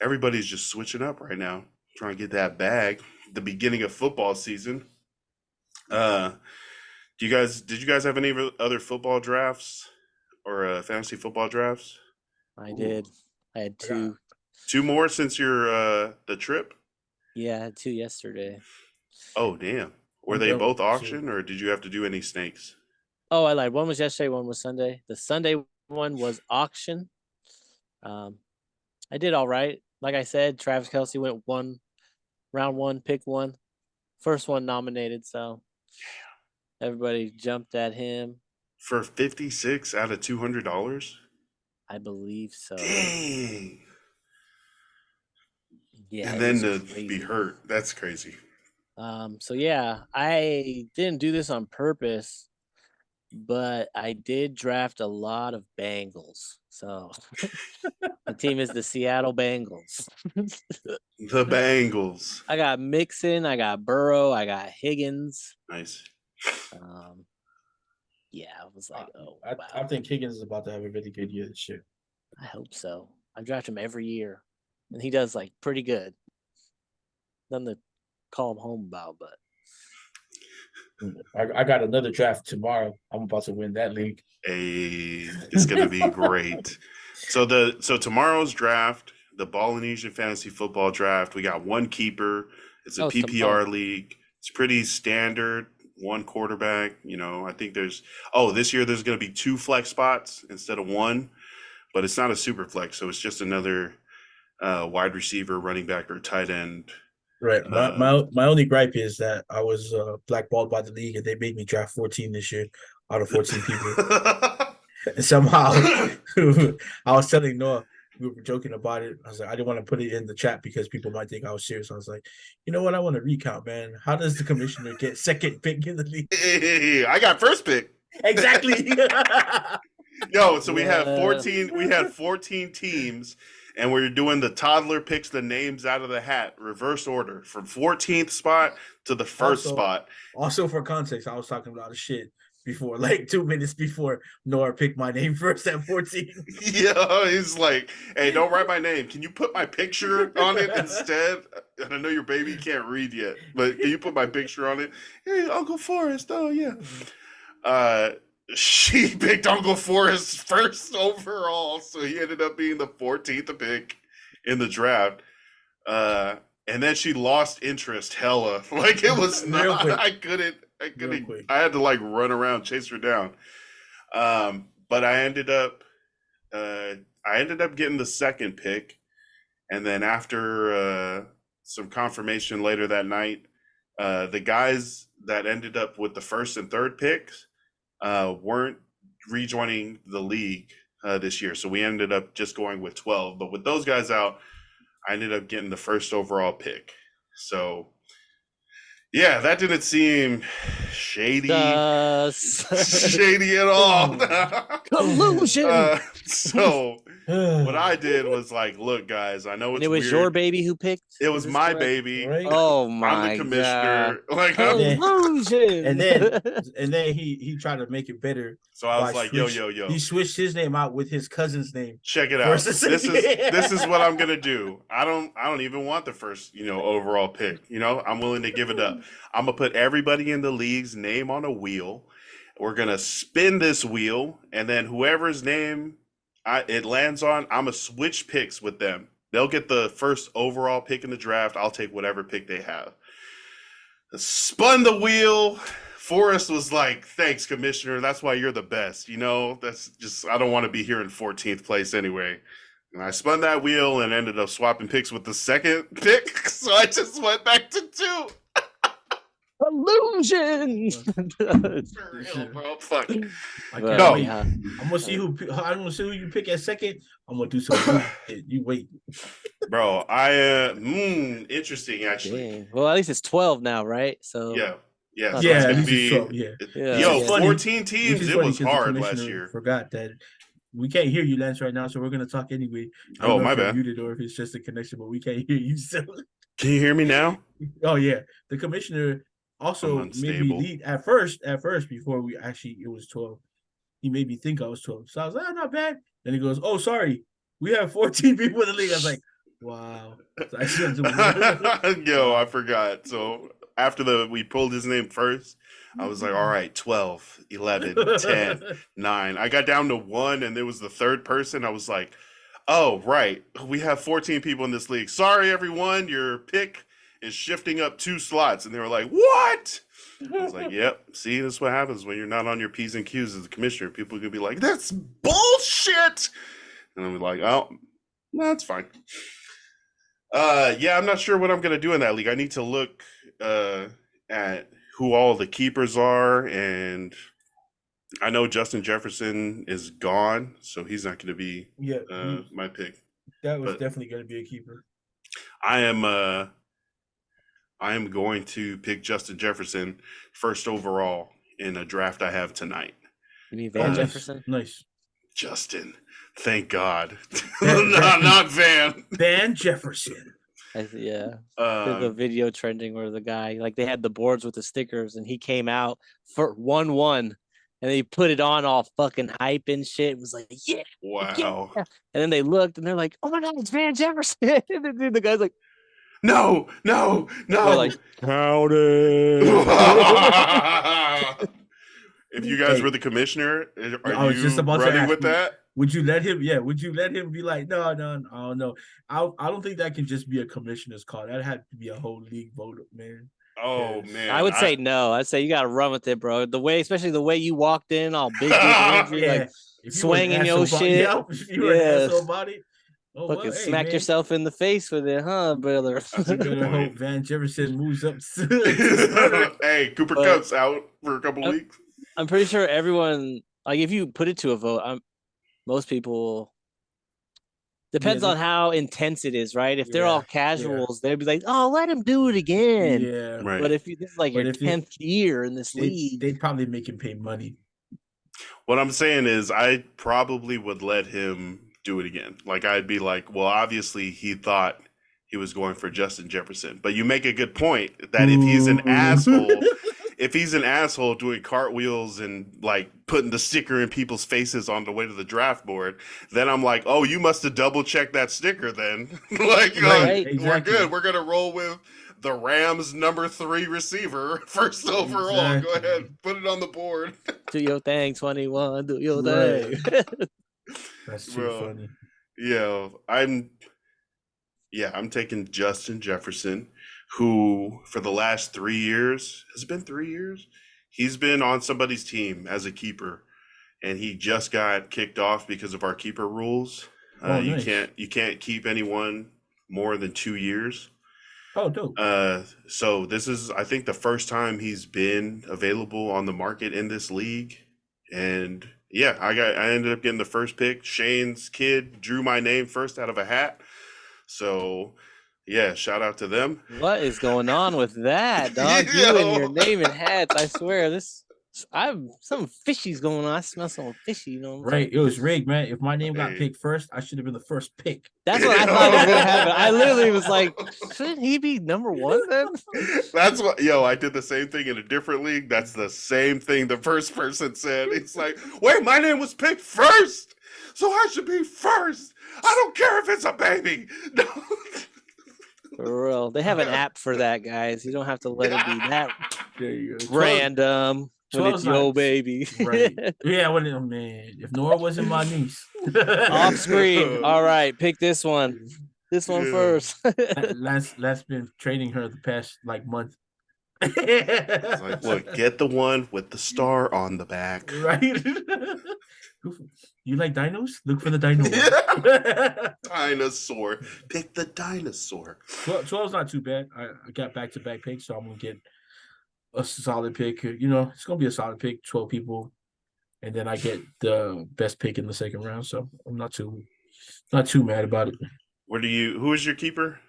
everybody's just switching up right now, trying to get that bag. The beginning of football season. Did you guys have any other football drafts or fantasy football drafts? I did. I had two. 2 more since your the trip? Yeah, I had 2 yesterday. Oh, damn. Were I'm they done both with two. auction or did you have to do any snakes? Oh, I lied. One was yesterday, one was Sunday. The Sunday one was auction. Um, I did all right. Like I said, Travis Kelce went round one, pick one, first one nominated. So everybody jumped at him. For 56 out of $200? I believe so. Dang. Yeah, And it then was to crazy. be hurt. That's crazy. So yeah, I didn't do this on purpose, but I did draft a lot of Bengals. So the team is the Seattle Bengals. The Bengals. I got Mixon, I got Burrow, I got Higgins. Nice. Um, yeah, I was like, oh I wow, think Higgins is about to have a really good year this year. I hope so. I draft him every year, and he does like pretty good. Nothing to call him home about, but I got another draft tomorrow. I'm about to win that league. Hey, it's gonna be great. So tomorrow's draft, the Ballinesian fantasy football draft, we got one keeper. It's a oh, PPR tomorrow. league. It's pretty standard. One quarterback. I think this year there's gonna be 2 flex spots instead of 1, but it's not a super flex, so it's just another wide receiver, running back, or tight end. Right. My only gripe is that I was blackballed by the league and they made me draft 14 this year out of 14 people. And somehow I was telling Noah, we were joking about it. I was like, I didn't want to put it in the chat because people might think I was serious. I was like, you know what? I want to recount, man. How does the commissioner get second pick in the league? Hey, I got first pick. Exactly. Yo, so we had Yeah. 14 teams, and we're doing the toddler picks the names out of the hat, reverse order from 14th spot to the first Also- spot. Also, for context, I was talking about a shit before, like 2 minutes before Noah picked my name first at 14. Yeah, he's like, hey, don't write my name. Can you put my picture on it instead? And I know your baby can't read yet, but can you put my picture on it? Hey, Uncle Forrest. Oh, yeah. She picked Uncle Forrest first overall, so he ended up being the 14th pick in the draft. And then she lost interest hella. Like it was Real not quick. I couldn't Real quick. I had to like run around, chase her down. But I ended up getting the second pick. And then after some confirmation later that night, the guys that ended up with the first and third picks weren't rejoining the league this year. So we ended up just going with 12. But with those guys out, I ended up getting the first overall pick. So yeah, that didn't seem shady. Shady at all. Collusion. So what I did was like, look, guys, I know And it's it was weird. your baby who picked. It Is was this my correct? baby. Right? Oh I'm my the commissioner. god! Like, Collusion. and then he tried to make it better. so I was by like, switch- yo. He switched his name out with his cousin's name. Check it out. First and This second. is what I'm gonna do. I don't even want the first, overall pick. I'm willing to give it up. I'm gonna put everybody in the league's name on a wheel. We're gonna spin this wheel, and then whoever's name it lands on, I'm gonna switch picks with them. They'll get the first overall pick in the draft. I'll take whatever pick they have. Spun the wheel. Forrest was like, thanks, Commissioner. That's why you're the best. That's just, I don't want to be here in 14th place anyway. And I spun that wheel and ended up swapping picks with the second pick. So I just went back to 2. Collusion. For real, bro. Fuck. I But, can't wait. yeah. I'm gonna see who you pick at second. I'm gonna do some. You wait. Bro, interesting actually. Dang. Well, at least it's 12 now, right? So Yeah. Not So Yeah, it's at gonna least it's be 12, yeah. Yeah, yo, yeah. 14 Which teams. is It funny was 'cause the hard last commissioner year. Forgot that we can't hear you, Lance, right now, so we're gonna talk anyway. I Oh, don't know my if you're bad. muted or if it's just a connection, but we can't hear you. So, Can you hear me now? oh yeah, the commissioner also I'm made me unstable. lead at first before it was 12. He made me think I was 12, so I was like, not bad. Then he goes, oh, sorry, we have 14 people in the league. I was like, wow. So I said Yo, I forgot. So after we pulled his name first, I was like, all right, 12, 11, 10, 9. I got down to 1, and there was the third person. I was like, Oh, right. We have 14 people in this league. Sorry, everyone. Your pick is shifting up 2 slots. And they were like, what? I was like, yep. See, this is what happens when you're not on your P's and Q's as a commissioner. People are going to be like, that's bullshit. And I'm like, oh, no, that's fine. Yeah, I'm not sure what I'm going to do in that league. I need to look at who all the keepers are. And I know Justin Jefferson is gone, so he's not going to be my pick. That was But definitely going to be a keeper. I am going to pick Justin Jefferson first overall in a draft I have tonight. You mean Van Jefferson? Nice. Justin, thank God. Van- not Van. Van Jefferson. Yeah. There's a video trending where the guy, like, they had the boards with the stickers, and he came out for 1-1, and they put it on all fucking hype and shit. It was like, yeah. Wow. Yeah. And then they looked, and they're like, oh my God, it's Van Jefferson. And then the guy's like, No. they're like, count it. If you guys were the commissioner, are I was you just about to running ask with you. that? Would you let him? Yeah. Would you let him be like, no, I don't know. I don't think that can just be a commissioner's call. That had to be a whole league vote, man. Oh Yes. man, I would say no. I'd say you got to run with it, bro. Especially the way you walked in, all big dick energy, Yeah. like If you were an swinging your asshole shit. Yep. If you were an asshole about it. Oh, Fucking well, hey, smack man. yourself in the face with it, huh, brother? That's a You good better hope point. Van Jefferson moves up to starter. Hey, Cooper But- Kupp's out for a couple weeks. I'm pretty sure everyone, like, if you put it to a vote, most people. Depends on how intense it is, right? If they're all casuals, they'd be like, "Oh, let him do it again." Yeah. Right. But if this is like But your if it- 10th year in this league, They'd probably make him pay money. What I'm saying is, I probably would let him do it again. Like, I'd be like, well, obviously he thought he was going for Justin Jefferson. But you make a good point that if he's an asshole doing cartwheels and like putting the sticker in people's faces on the way to the draft board, then I'm like, oh, you must have double checked that sticker then. Like, Right, we're good. We're going to roll with the Rams number 3 receiver first overall. Go ahead, put it on the board. do your thing, 21, do your Right. thing. That's too Bro. funny. Yeah, I'm taking Justin Jefferson, who for the last 3 years, has it been 3 years? He's been on somebody's team as a keeper, and he just got kicked off because of our keeper rules. Nice. You can't keep anyone more than 2 years. Oh, dope. So this is, I think, the first time he's been available on the market in this league, and yeah, I ended up getting the first pick. Shane's kid drew my name first out of a hat. So yeah, shout out to them. What is going on with that, dog? You and your name and hats. I swear, some fishy's going on. I smell something fishy, you know what I'm Right. saying? It was rigged, man. If my name got Hey. picked first, I should have been the first pick. That's what I thought was gonna happen. I literally was like, shouldn't he be number 1 then? That's what, I did the same thing in a different league. That's the same thing the first person said. It's like, wait, my name was picked first, so I should be first. I don't care if it's a baby. No. For real. They have an app for that, guys. You don't have to let it be that There you go. random when 12's it's yo not- baby. Right. Yeah, man. If Nora wasn't my niece. Off screen. All right, pick this one. This one Yeah. first. Last been training her the past month. It's like, look, get the one with the star on the back. Right. You like dinos? Look for the dino one. Dinosaur. Pick the dinosaur. 12's not too bad. I got back-to-back picks, so I'm gonna get a solid pick. It's gonna be a solid pick. 12 people, and then I get the best pick in the second round. So I'm not too mad about it. Who is your keeper?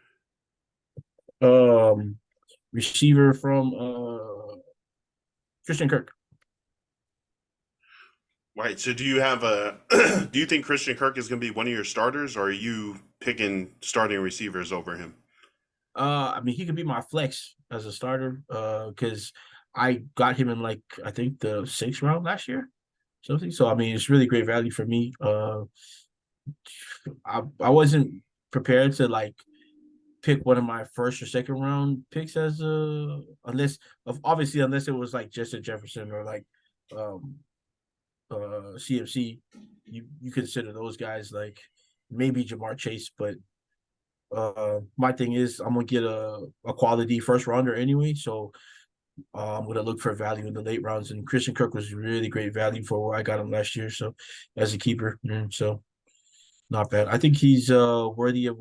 Receiver from Christian Kirk. Right. So do you have do you think Christian Kirk is going to be one of your starters, or are you picking starting receivers over him? I mean, he could be my flex as a starter because I got him in I think the 6th round last year, something. So I mean, it's really great value for me. I wasn't prepared to pick one of my first or second round picks as unless it was Justin Jefferson or CMC. You consider those guys maybe Jamar Chase, but my thing is I'm gonna get a quality first rounder anyway, so I'm gonna look for value in the late rounds. And Christian Kirk was really great value for where I got him last year, so as a keeper, so not bad. I think he's worthy of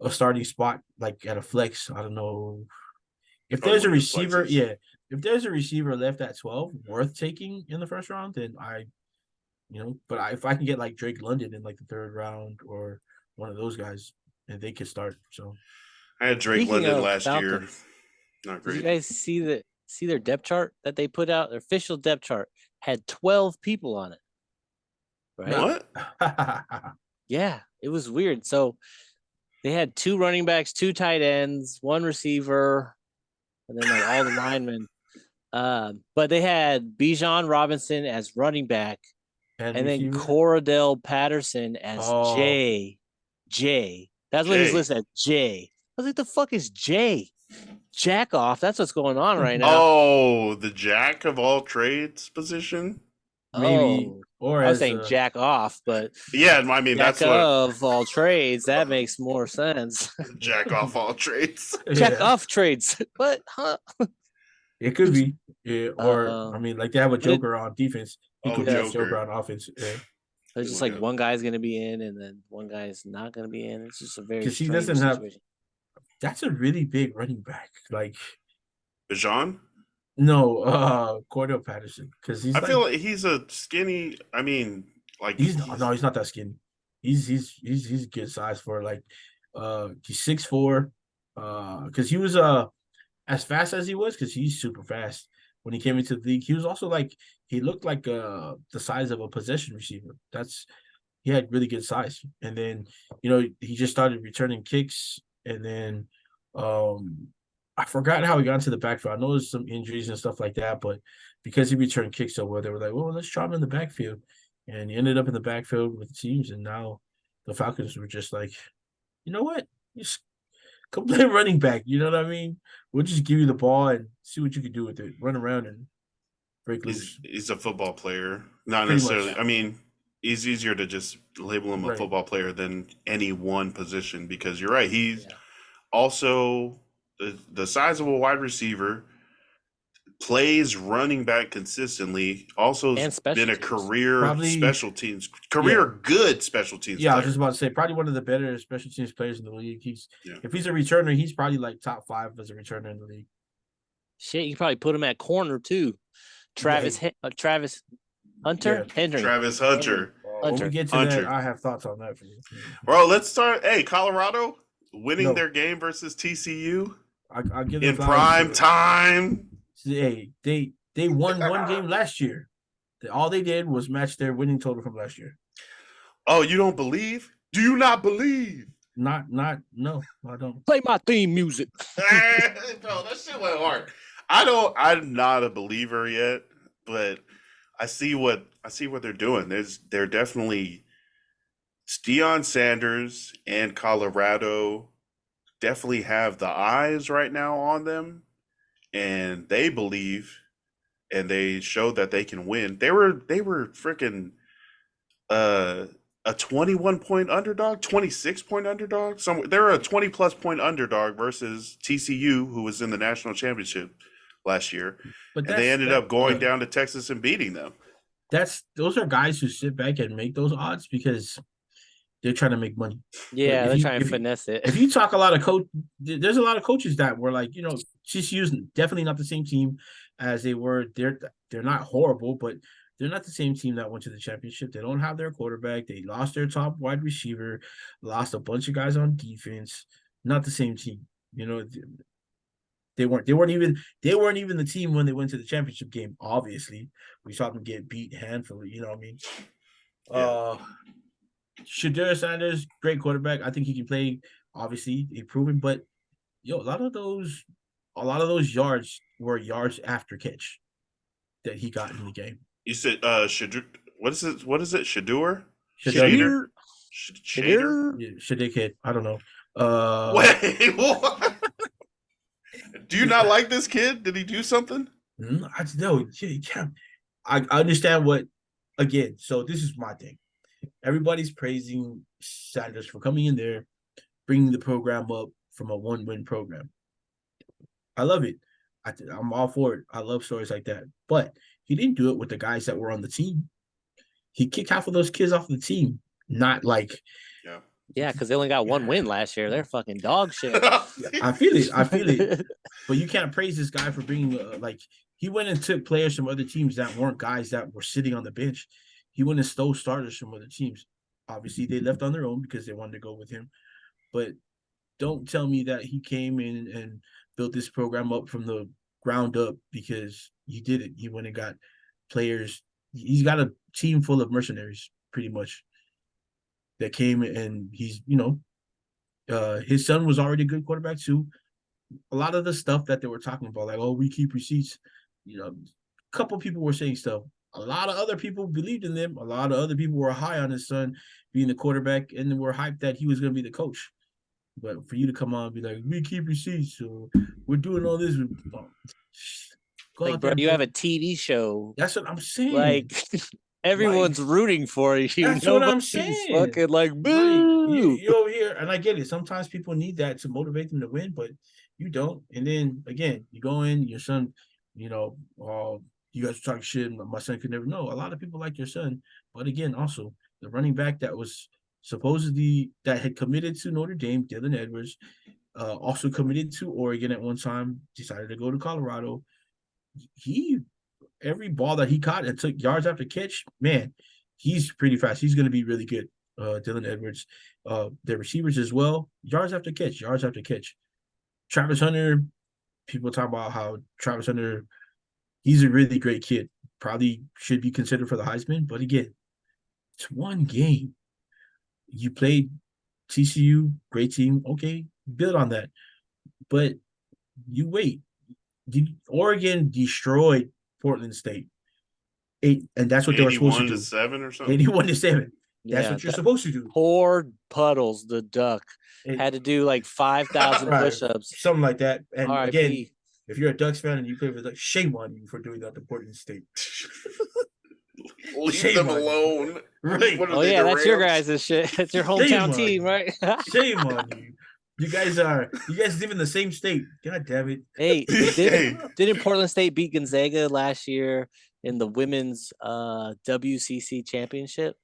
a starting spot, like at a flex. I don't know if Probably there's a one of your receiver. flexes. Yeah, if there's a receiver left at 12 worth taking in the first round, then if I can get like Drake London in like the third round or one of those guys, and they could start. So I had Drake Speaking London of last year. Falcons, Not did you great. guys see their depth chart that they put out? Their official depth chart had 12 people on it. Right? What? Yeah, it was weird. So they had 2 running backs, 2 tight ends, 1 receiver, and then like all the linemen. But they had Bijan Robinson as running back, and then receiver? Cordell Patterson as Oh. J. That's what he's J. listed as J. I was like, the fuck is J? Jack off. That's what's going on right now. Oh, the jack of all trades position. Maybe, Oh, or I was as saying jack off, but Yeah, I mean jack that's what of all trades. That makes more sense. jack off all trades. Jack yeah, off trades. What? Huh? it could be. Yeah, or I mean, like they have a but it- Joker on defense. He Oh, could be a Joker. Joker on offense. Yeah, It's just like one guy's gonna be in, and then one guy's not gonna be in. It's just a very because he strange doesn't have. situation. That's a really big running back. Like Bijan? no, Cordell Patterson, because he's I like feel like he's a skinny. I mean, like he's not that skinny. He's good size for like he's 6'4", because he was as fast as he was, because he's super fast when he came into the league. He was also like he looked like the size of a possession receiver. He had really good size. And then he just started returning kicks, and then I forgot how he got into the backfield. I know there's some injuries and stuff like that, but because he returned kicks so well, they were like, well, let's try him in the backfield. And he ended up in the backfield with the teams, and now the Falcons were just like, you know what? Just come play running back. You know what I mean? We'll just give you the ball and see what you can do with it. Run around and break loose. he's a football player, not Pretty necessarily. much. I mean, it's easier to just label him a Right. football player than any one position because you're right. He's also the size of a wide receiver, plays running back consistently. Also, And has special been a teams. career Probably- special teams, good special teams. Yeah, I was player. just about to say probably one of the better special teams players in the league. Yeah. If he's a returner, he's probably like top 5 as a returner in the league. Shit, you probably put him at corner too. Travis Hunter? Yeah. Henry. Travis Hunter. When we Hunter. get to Hunter. that, I have thoughts on that for you. Bro, let's start. Hey, Colorado winning No. their game versus TCU I'll give them in flowers prime to- time. Hey, they won one game last year. All they did was match their winning total from last year. Oh, you don't believe? Do you not believe? No, I don't. Play my theme music. Bro, that shit went hard. I'm not a believer yet, but I see what they're doing. They're definitely Deion Sanders and Colorado definitely have the eyes right now on them, and they believe, and they showed that they can win. They were freaking a 21 point underdog, 26 point underdog. They're a 20 plus point underdog versus TCU, who was in the national championship last year, But and they ended up going down to Texas and beating them. Those are guys who sit back and make those odds because they're trying to make money. Yeah, If they're you- trying to if you- finesse it. If you talk a lot of there's a lot of coaches that were like, TCU's definitely not the same team as they were. They're not horrible, but they're not the same team that went to the championship. They don't have their quarterback. They lost their top wide receiver, lost a bunch of guys on defense. Not the same team. They weren't even the team when they went to the championship game. Obviously, we saw them get beat handfully. You know what I mean? Yeah. Shedeur Sanders, great quarterback. I think he can play. Obviously, improving, but a lot of those yards were yards after catch that he got in the game. You said Shadur, what is it? Shadur? Shadur. Shadur? Yeah, Shadur kid. I don't know. Wait, what? Do you not like this kid? Did he do something? I know. I understand what. Again, so this is my thing. Everybody's praising Sanders for coming in there, bringing the program up from a 1-win program. I love it. I'm all for it. I love stories like that. But he didn't do it with the guys that were on the team. He kicked half of those kids off the team. Not like Yeah. Yeah, because they only got one win last year. They're fucking dog shit. I feel it. But you can't praise this guy for being he went and took players from other teams that weren't guys that were sitting on the bench. He went and stole starters from other teams. Obviously, they left on their own because they wanted to go with him. But don't tell me that he came in and built this program up from the ground up because he did it. He went and got players. He's got a team full of mercenaries, pretty much, that came and he's, his son was already a good quarterback too. A lot of the stuff that they were talking about, like, oh, we keep receipts, a couple people were saying stuff. A lot of other people believed in them. A lot of other people were high on his son being the quarterback and were hyped that he was going to be the coach. But for you to come on and be like, we keep receipts, so we're doing all this. Go like, bro, you have a TV show. That's what I'm saying. Like, everyone's rooting for you. That's what I'm saying. Fucking like, boo. You over here, and I get it. Sometimes people need that to motivate them to win, but you don't. And then again, you go in, your son, you guys talk shit. My son could never know. A lot of people like your son, but again, also the running back that was supposedly that had committed to Notre Dame, Dylan Edwards, also committed to Oregon at one time, decided to go to Colorado. Every ball that he caught and took yards after catch, man, he's pretty fast. He's going to be really good. Dylan Edwards, the receivers as well, yards after catch. Travis Hunter, people talk about how Travis Hunter, he's a really great kid. Probably should be considered for the Heisman, but again, it's one game. You played TCU, great team. Okay, build on that. But you wait. Oregon destroyed Portland State. And that's what they were supposed to do. 81-7 or something? 81-7. That's what you're supposed to do. Poor Puddles, the duck, had to do like 5,000 push-ups. Something like that. And again, if you're a Ducks fan and you play for the Ducks, shame on you for doing that to Portland State. Leave them alone. Right. Oh, yeah, that's your guys' shit. It's your hometown team, right? Shame on you. You guys live in the same state. God damn it. Hey, didn't Portland State beat Gonzaga last year in the women's WCC championship?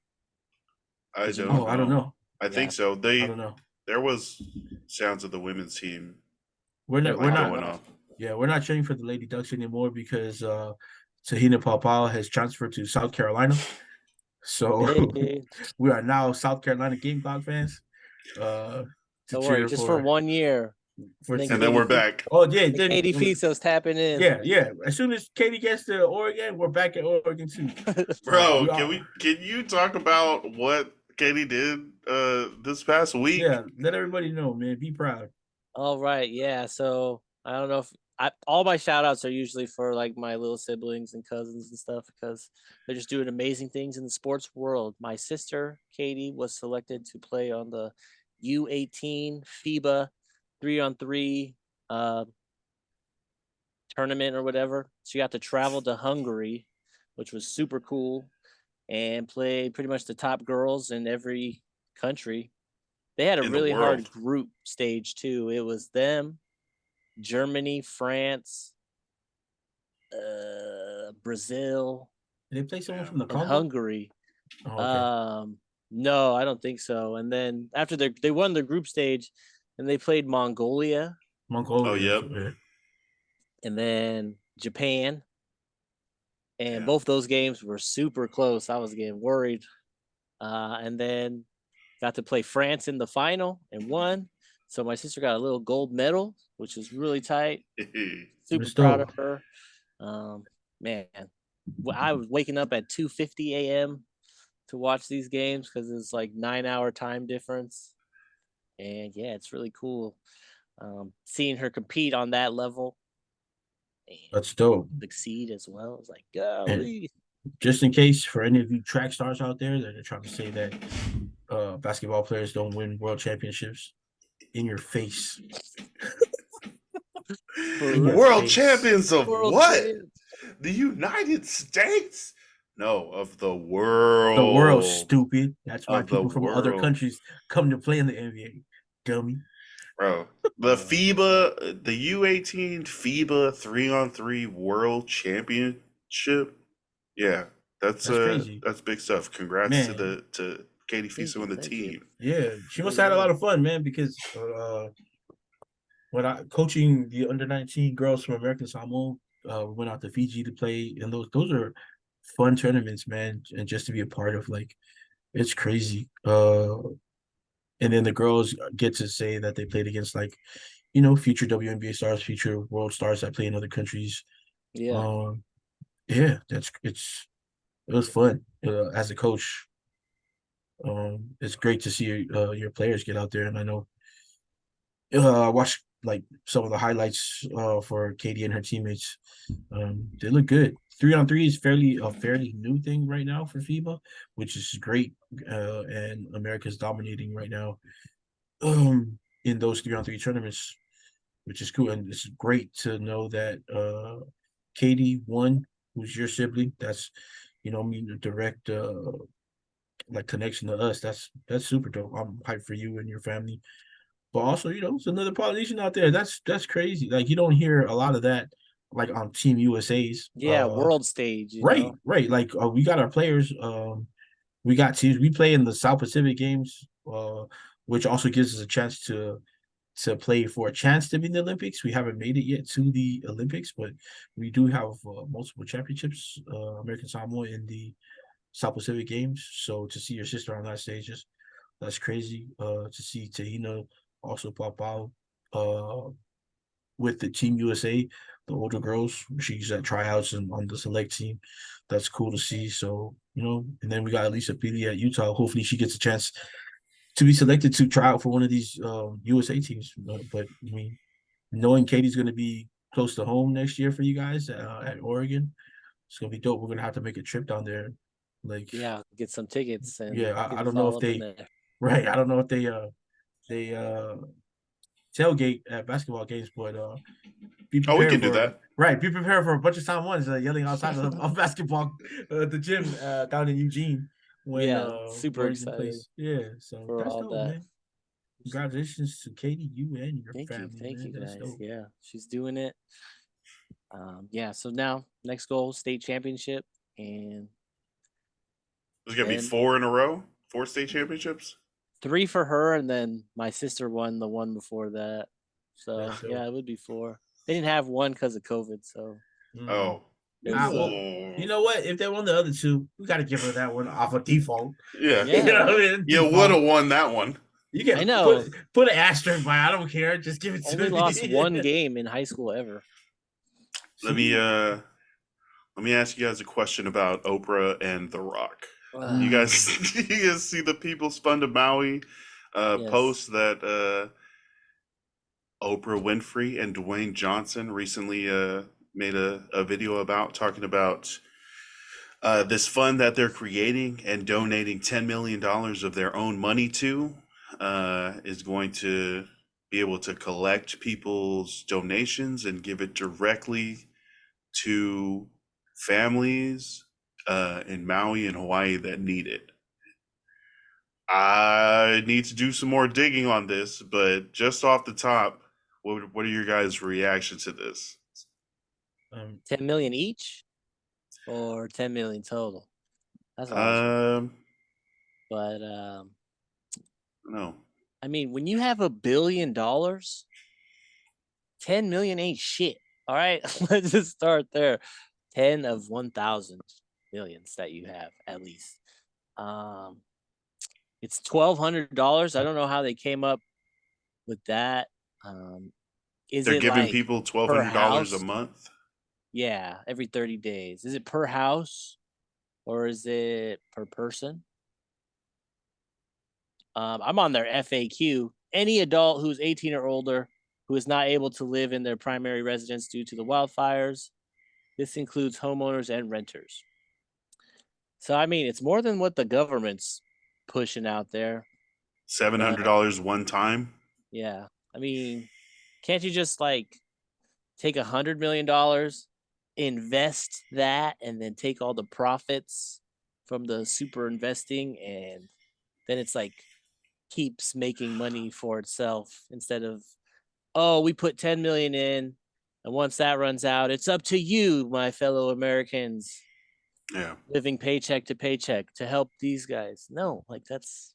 I don't know. I think so. I don't know. There was sounds of the women's team. We're not cheering for the Lady Ducks anymore because Tahina Paopao has transferred to South Carolina. So we are now South Carolina Gamecock fans. Don't worry, just for 1 year. And then we're back. Oh, yeah. Katie Fiso's tapping in. Yeah. As soon as Katie gets to Oregon, we're back at Oregon too. Bro, can you talk about what Katie did this past week? Yeah, let everybody know, man. Be proud. All right, yeah. So I don't know if all my shout outs are usually for like my little siblings and cousins and stuff because they're just doing amazing things in the sports world. My sister, Katie, was selected to play on the U18 FIBA 3-on-3 tournament or whatever. She got to travel to Hungary, which was super cool, and play pretty much the top girls in every country. They had a really hard group stage too. It was them, Germany, France, Brazil. Did they play someone from the Congo? Hungary. Oh, okay. No, I don't think so. And then after they won the group stage, and they played Mongolia. Oh, yep. And then Japan. And both those games were super close. I was getting worried. And then got to play France in the final and won. So my sister got a little gold medal, which is really tight. Super proud of her. Man, I was waking up at 2:50 a.m. to watch these games because it's like 9-hour time difference. And yeah, it's really cool seeing her compete on that level. That's dope. Succeed as well. It's like, golly. Just in case for any of you track stars out there that are trying to say that basketball players don't win world championships, in your face. World champions of what? The United States? No, of the world. The world, stupid. That's why Of the people from other world. countries come to play in the NBA. Dummy. Bro. The Yeah. FIBA, the U18 FIBA 3-on-3 World Championship. Yeah, That's crazy. that's big stuff. Congrats to Man. Katie Fiso and the Thank you. team. Yeah. She must Yeah, have had a yeah. lot of fun, man, because when I coaching the under-19 girls from American Samoa, we went out to Fiji to play, and those are fun tournaments, man, and just to be a part of, like, it's crazy. And then the girls get to say that they played against, like, future WNBA stars, future world stars that play in other countries. Yeah. Um, yeah, it was fun as a coach. It's great to see your players get out there, and I know I watched like some of the highlights for Katie and her teammates. They look good. 3-on-3 is fairly new thing right now for FIBA, which is great. And America's dominating right now in those 3-on-3 tournaments, which is cool. And it's great to know that Katie won, who's your sibling. That's mean a direct like connection to us. That's super dope. I'm hyped for you and your family. But also, it's another Polynesian out there. That's crazy. Like, you don't hear a lot of that, like, on Team USA's. Yeah, world stage, Right, right. Like, we got our players. We got teams. We play in the South Pacific games, which also gives us a chance to play for a chance to be in the Olympics. We haven't made it yet to the Olympics, but we do have multiple championships, American Samoa in the South Pacific games. So to see your sister on that stage, that's crazy. To see Tahina also pop out with the Team USA, the older girls. She's at tryouts and on the select team. That's cool to see. So, and then we got Elisa Pili at Utah. Hopefully she gets a chance to be selected to try out for one of these USA teams. But I mean, knowing Katie's going to be close to home next year for you guys at Oregon, it's going to be dope. We're going to have to make a trip down there. Like, Yeah, get some tickets and yeah, get I a don't know follow if up in they, there. right. I don't know if they tailgate at basketball games, but be Oh, we prepared can do for that. right. Be prepared for a bunch of Samoans yelling outside of basketball at the gym down in Eugene when Yeah, super Oregon excited plays. Yeah, so for that's all dope, that. man. Congratulations to Katie, you and your family, Thank man. you That's guys. dope. Yeah, she's doing it. Yeah, so now next goal, state championship, and There's gonna be then 4 in a row, 4 state championships. 3 for her, and then my sister won the one before that. So That's dope. yeah, it would be 4. They didn't have one because of COVID, so Oh, there's Well, you know what? If they won the other two, we got to give her that one off of default. yeah. You know yeah. what I mean? You would Default. have won that one. You can I know. put an asterisk by. I don't care. Just give it to Only me. lost one game in high school ever. Let me ask you guys a question about Oprah and The Rock. You guys you guys see the People Spun to Maui Yes. post that Oprah Winfrey and Dwayne Johnson recently made a video about, talking about this fund that they're creating and donating $10 million of their own money to, is going to be able to collect people's donations and give it directly to families in Maui and Hawaii that need it. I need to do some more digging on this, but just off the top, what are your guys' reactions to this? 10 million each or 10 million total. That's awesome. But No. I mean, when you have $1 billion, 10 million ain't shit. All right, let's just start there. 10 of 1,000 millions that you have at least. It's $1,200. I don't know how they came up with that. Is They're it giving like people per $1,200 a house? month. Yeah, every 30 days. Is it per house or is it per person? I'm on their FAQ. Any adult who's 18 or older who is not able to live in their primary residence due to the wildfires. This includes homeowners and renters. So, I mean, it's more than what the government's pushing out there. $700 one time. Yeah. I mean, can't you just like take $100 million invest that and then take all the profits from the super investing, and then it's like keeps making money for itself instead of, oh, we put 10 million in, and once that runs out, it's up to you, my fellow Americans, Yeah. living paycheck to paycheck, to help these guys. No, like that's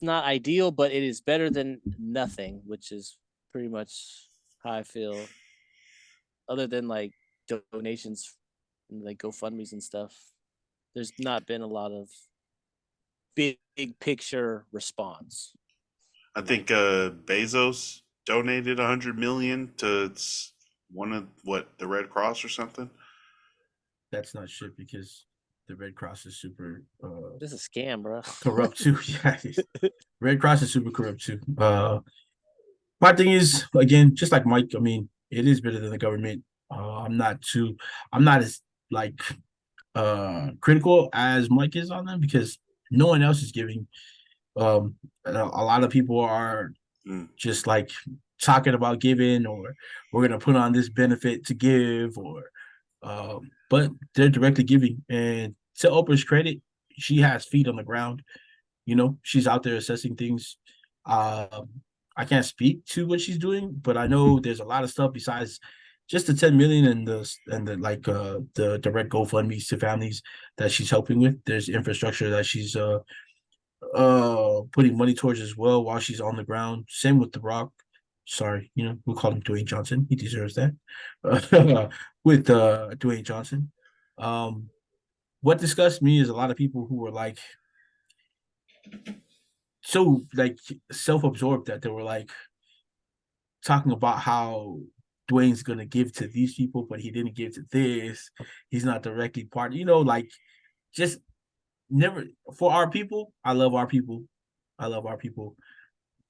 not ideal, but it is better than nothing, which is pretty much how I feel. Other than like donations and like GoFundMe's and stuff, there's not been a lot of big picture response. I think Bezos donated 100 million to one of the Red Cross or something. That's not shit because the Red Cross is super This is a scam, bro. corrupt too. Yeah, Red Cross is super corrupt too. My thing is, again, just like Mike, I mean, it is better than the government. I'm not as like critical as Mike is on them because no one else is giving. A lot of people are just like talking about giving, or we're gonna put on this benefit to give, or but they're directly giving. And to Oprah's credit, she has feet on the ground. You know, she's out there assessing things. Um, I can't speak to what she's doing, but I know there's a lot of stuff besides just the 10 million and the like the direct GoFundMe's to families that she's helping with. There's infrastructure that she's putting money towards as well while she's on the ground. Same with The Rock. Sorry, you know, we'll call him Dwayne Johnson. He deserves that. With Dwayne Johnson. What disgusts me is a lot of people who were like so like self-absorbed that they were like talking about how Dwayne's gonna give to these people, but he didn't give to this. He's not directly part, you know, like just never for our people. I love our people. I love our people.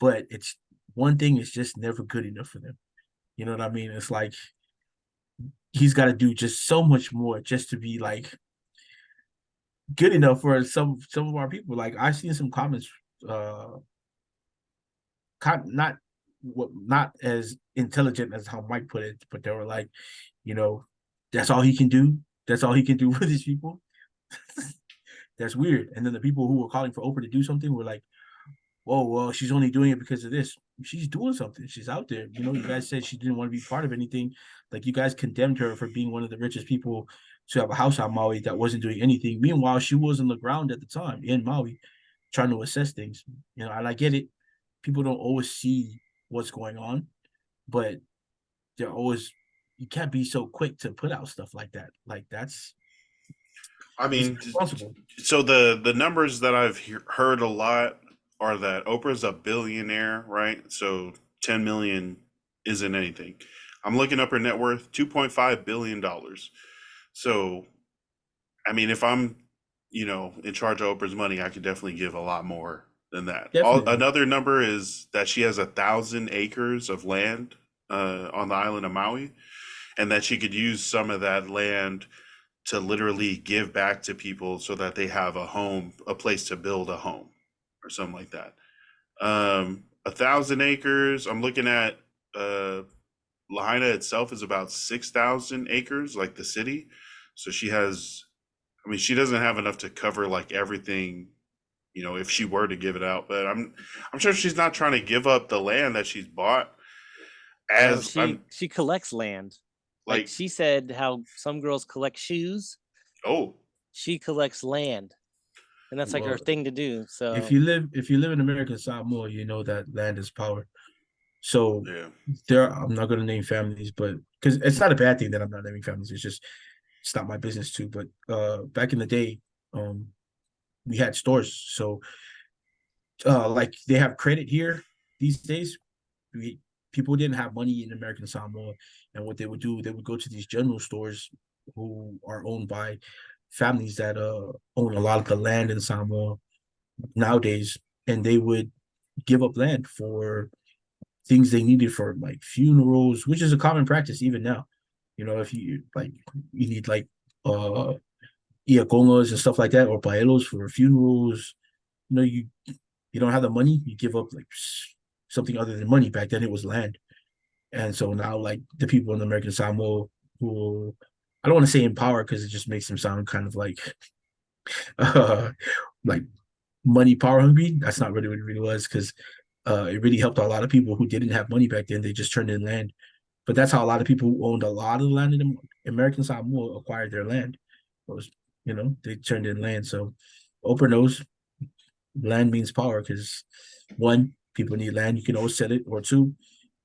But it's one thing is just never good enough for them. You know what I mean? It's like he's got to do just so much more just to be like good enough for some of our people. Like I've seen some comments, not not as intelligent as how Mike put it, but they were like, you know, that's all he can do. That's all he can do for these people. That's weird. And then the people who were calling for Oprah to do something were like, whoa, well, she's only doing it because of this. She's doing something. She's out there. You know, you guys said she didn't want to be part of anything. Like you guys condemned her for being one of the richest people to have a house on Maui that wasn't doing anything. Meanwhile, she was on the ground at the time in Maui trying to assess things. You know, and I get it. People don't always see what's going on, but they're always you can't be so quick to put out stuff like that. Like that's I it's mean, responsible. so the numbers that I've heard a lot are that Oprah's a billionaire, right? So 10 million isn't anything. I'm looking up her net worth, $2.5 billion. So, I mean, if I'm, in charge of Oprah's money, I could definitely give a lot more than that. Definitely. Another number is that she has 1,000 acres of land on the island of Maui, and that she could use some of that land to literally give back to people so that they have a home, a place to build a home or something like that. 1,000 acres. I'm looking at Lahaina itself is about 6,000 acres, like the city. So she has, I mean, she doesn't have enough to cover like everything, if she were to give it out. But I'm sure she's not trying to give up the land that she's bought. No, As I'm she collects land. Like like, she said, how some girls collect shoes. oh She collects land, and that's like her Well, thing to do. if So you live in American Samoa, you know that land is power. So yeah, I'm not gonna name families, but because it's not a bad thing that I'm not naming families. It's just it's not my business too. But back in the day, um, we had stores. So like they have credit here these days. We people didn't have money in American Samoa, and what they would do, they would go to these general stores who are owned by families that own a lot of the land in Samoa nowadays, and they would give up land for things they needed for like funerals, which is a common practice even now. You know, if you like you need like uh iacongas and stuff like that or paelos for funerals, you don't have the money, you give up like something other than money. Back then it was land. And so now like the people in the American Samoa who I don't want to say in power because it just makes them sound kind of uh, like money power hungry. That's not really what it really was because it really helped a lot of people who didn't have money back then. They just turned in land. But that's how a lot of people who owned a lot of the land in the American Samoa acquired their land. It was, they turned in land. So Oprah knows land means power because one, people need land. You can always sell it, or two,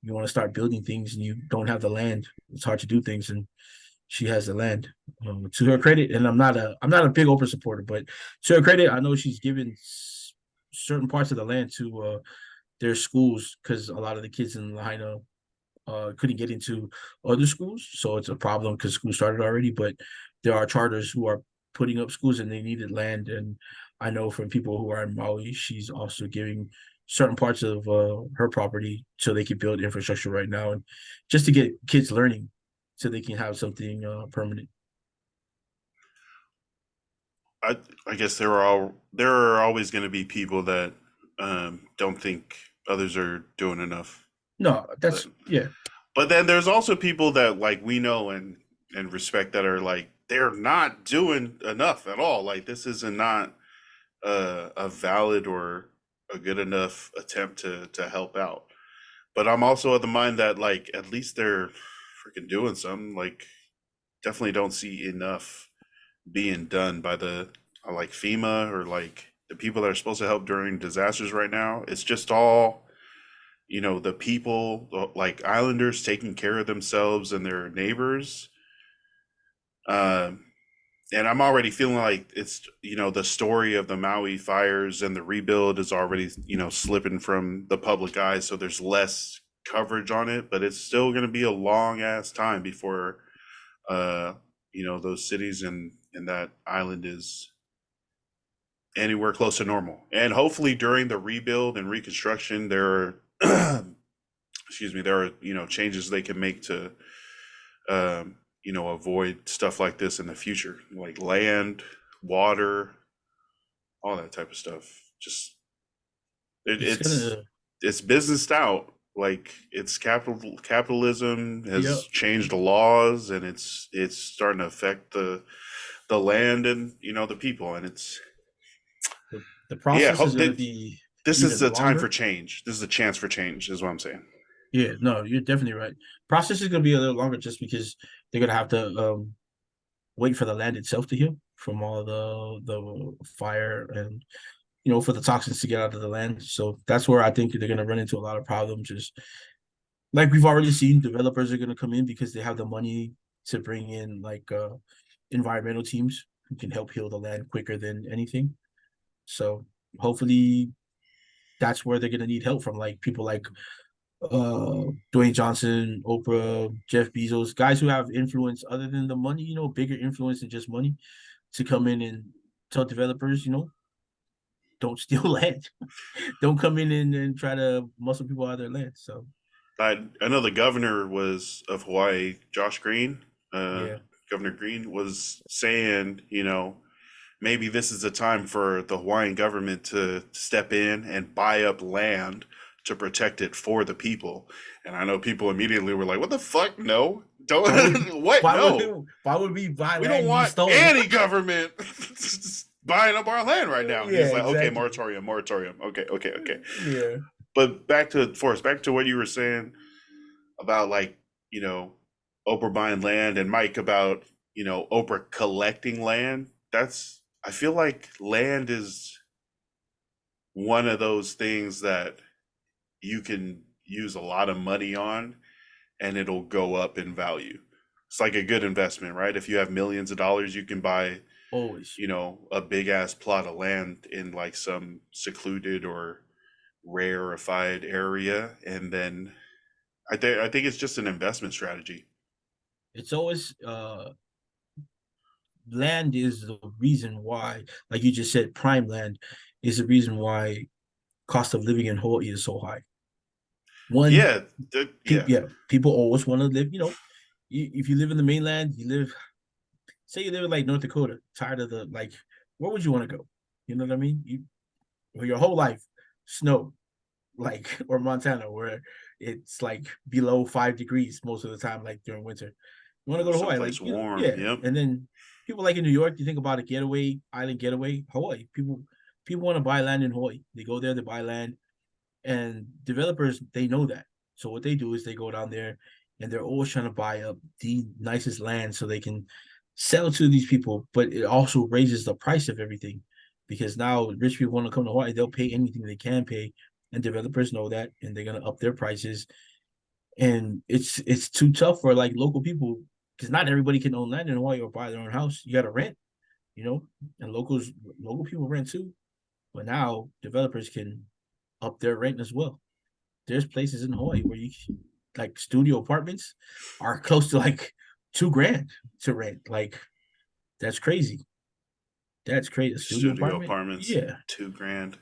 you want to start building things and you don't have the land. It's hard to do things, and she has the land. To her credit, and I'm not a big Oprah supporter, but to her credit, I know she's given certain parts of the land to their schools because a lot of the kids in Lahaina couldn't get into other schools, so it's a problem because school started already. But there are charters who are putting up schools and they needed land, and I know from people who are in Maui, she's also giving certain parts of her property so they can build infrastructure right now, and just to get kids learning, so they can have something permanent. I guess there are always going to be people that don't think others are doing enough. No, But yeah, but then there's also people that like we know and respect that are like they're not doing enough at all. Like this is not a valid or a good enough attempt to help out. But I'm also of the mind that like at least they're freaking doing something. Like definitely don't see enough being done by the like FEMA or like the people that are supposed to help during disasters right now. It's just all the people like islanders taking care of themselves and their neighbors. Um, and I'm already feeling like it's the story of the Maui fires and the rebuild is already slipping from the public eye, so there's less coverage on it, but it's still going to be a long ass time before uh those cities and that island is anywhere close to normal. And hopefully during the rebuild and reconstruction there are excuse me, there are changes they can make to avoid stuff like this in the future, like land, water, all that type of stuff. Just it, it's it's gonna. it's businessed out. Like it's capitalism has Yeah, changed the laws, and it's starting to affect the land and the people, and it's the yeah. process is gonna be This is even the time for longer. change. This is a chance for change, is what I'm saying. Yeah, no, you're definitely right. Process is gonna be a little longer just because they're gonna have to wait for the land itself to heal from all the fire and for the toxins to get out of the land. So that's where I think they're gonna run into a lot of problems. Just like we've already seen, developers are gonna come in because they have the money to bring in like environmental teams who can help heal the land quicker than anything. So hopefully that's where they're gonna need help from, like people like Dwayne Johnson, Oprah, Jeff Bezos, guys who have influence other than the money, bigger influence than just money, to come in and tell developers, don't steal land. Don't come in and try to muscle people out of their land. So I know the governor was of Hawaii, Josh Green. Uh, yeah. Governor Green was saying, maybe this is a time for the Hawaiian government to step in and buy up land to protect it for the people. And I know people immediately were like, "What the fuck? No, Why would don't what? No, why would we buy we don't land you want stole? any government buying up our land right now." And Yeah, he's like, "Okay, exactly. moratorium, moratorium. Okay, okay, okay." Yeah. But back to Forrest, back to what you were saying about like you know Oprah buying land and Mike about Oprah collecting land. That's I feel like land is one of those things that you can use a lot of money on and it'll go up in value. It's like a good investment, right? If you have millions of dollars, you can buy Always. a big ass plot of land in like some secluded or rarefied area, and then I think it's just an investment strategy. It's always land is the reason why, like you just said, prime land is the reason why cost of living in Hawaii is so high. One, Yeah, yeah. people always want to live, if you live in the mainland, say you live in like North Dakota, tired of the like, where would you want to go? You know what I mean? For your whole life, snow, like, or Montana, where it's like below 5 degrees most of the time, like during winter. want to go to Hawaii, someplace like warm. yeah. Yep. And then people like in New York, you think about a getaway, island getaway, Hawaii. People want to buy land in Hawaii. They go there, they buy land, and developers they know that. So what they do is they go down there, and they're always trying to buy up the nicest land so they can sell to these people. But it also raises the price of everything because now rich people want to come to Hawaii, they'll pay anything they can pay, and developers know that, and they're gonna up their prices. And it's too tough for like local people because not everybody can own land in Hawaii or buy their own house. You got to rent, you know, and local people rent too. But now developers can up their rent as well. There's places in Hawaii where you like studio apartments are close to like $2,000 to rent. Like that's crazy. That's crazy. A studio Studio apartment, apartments, yeah. $2,000.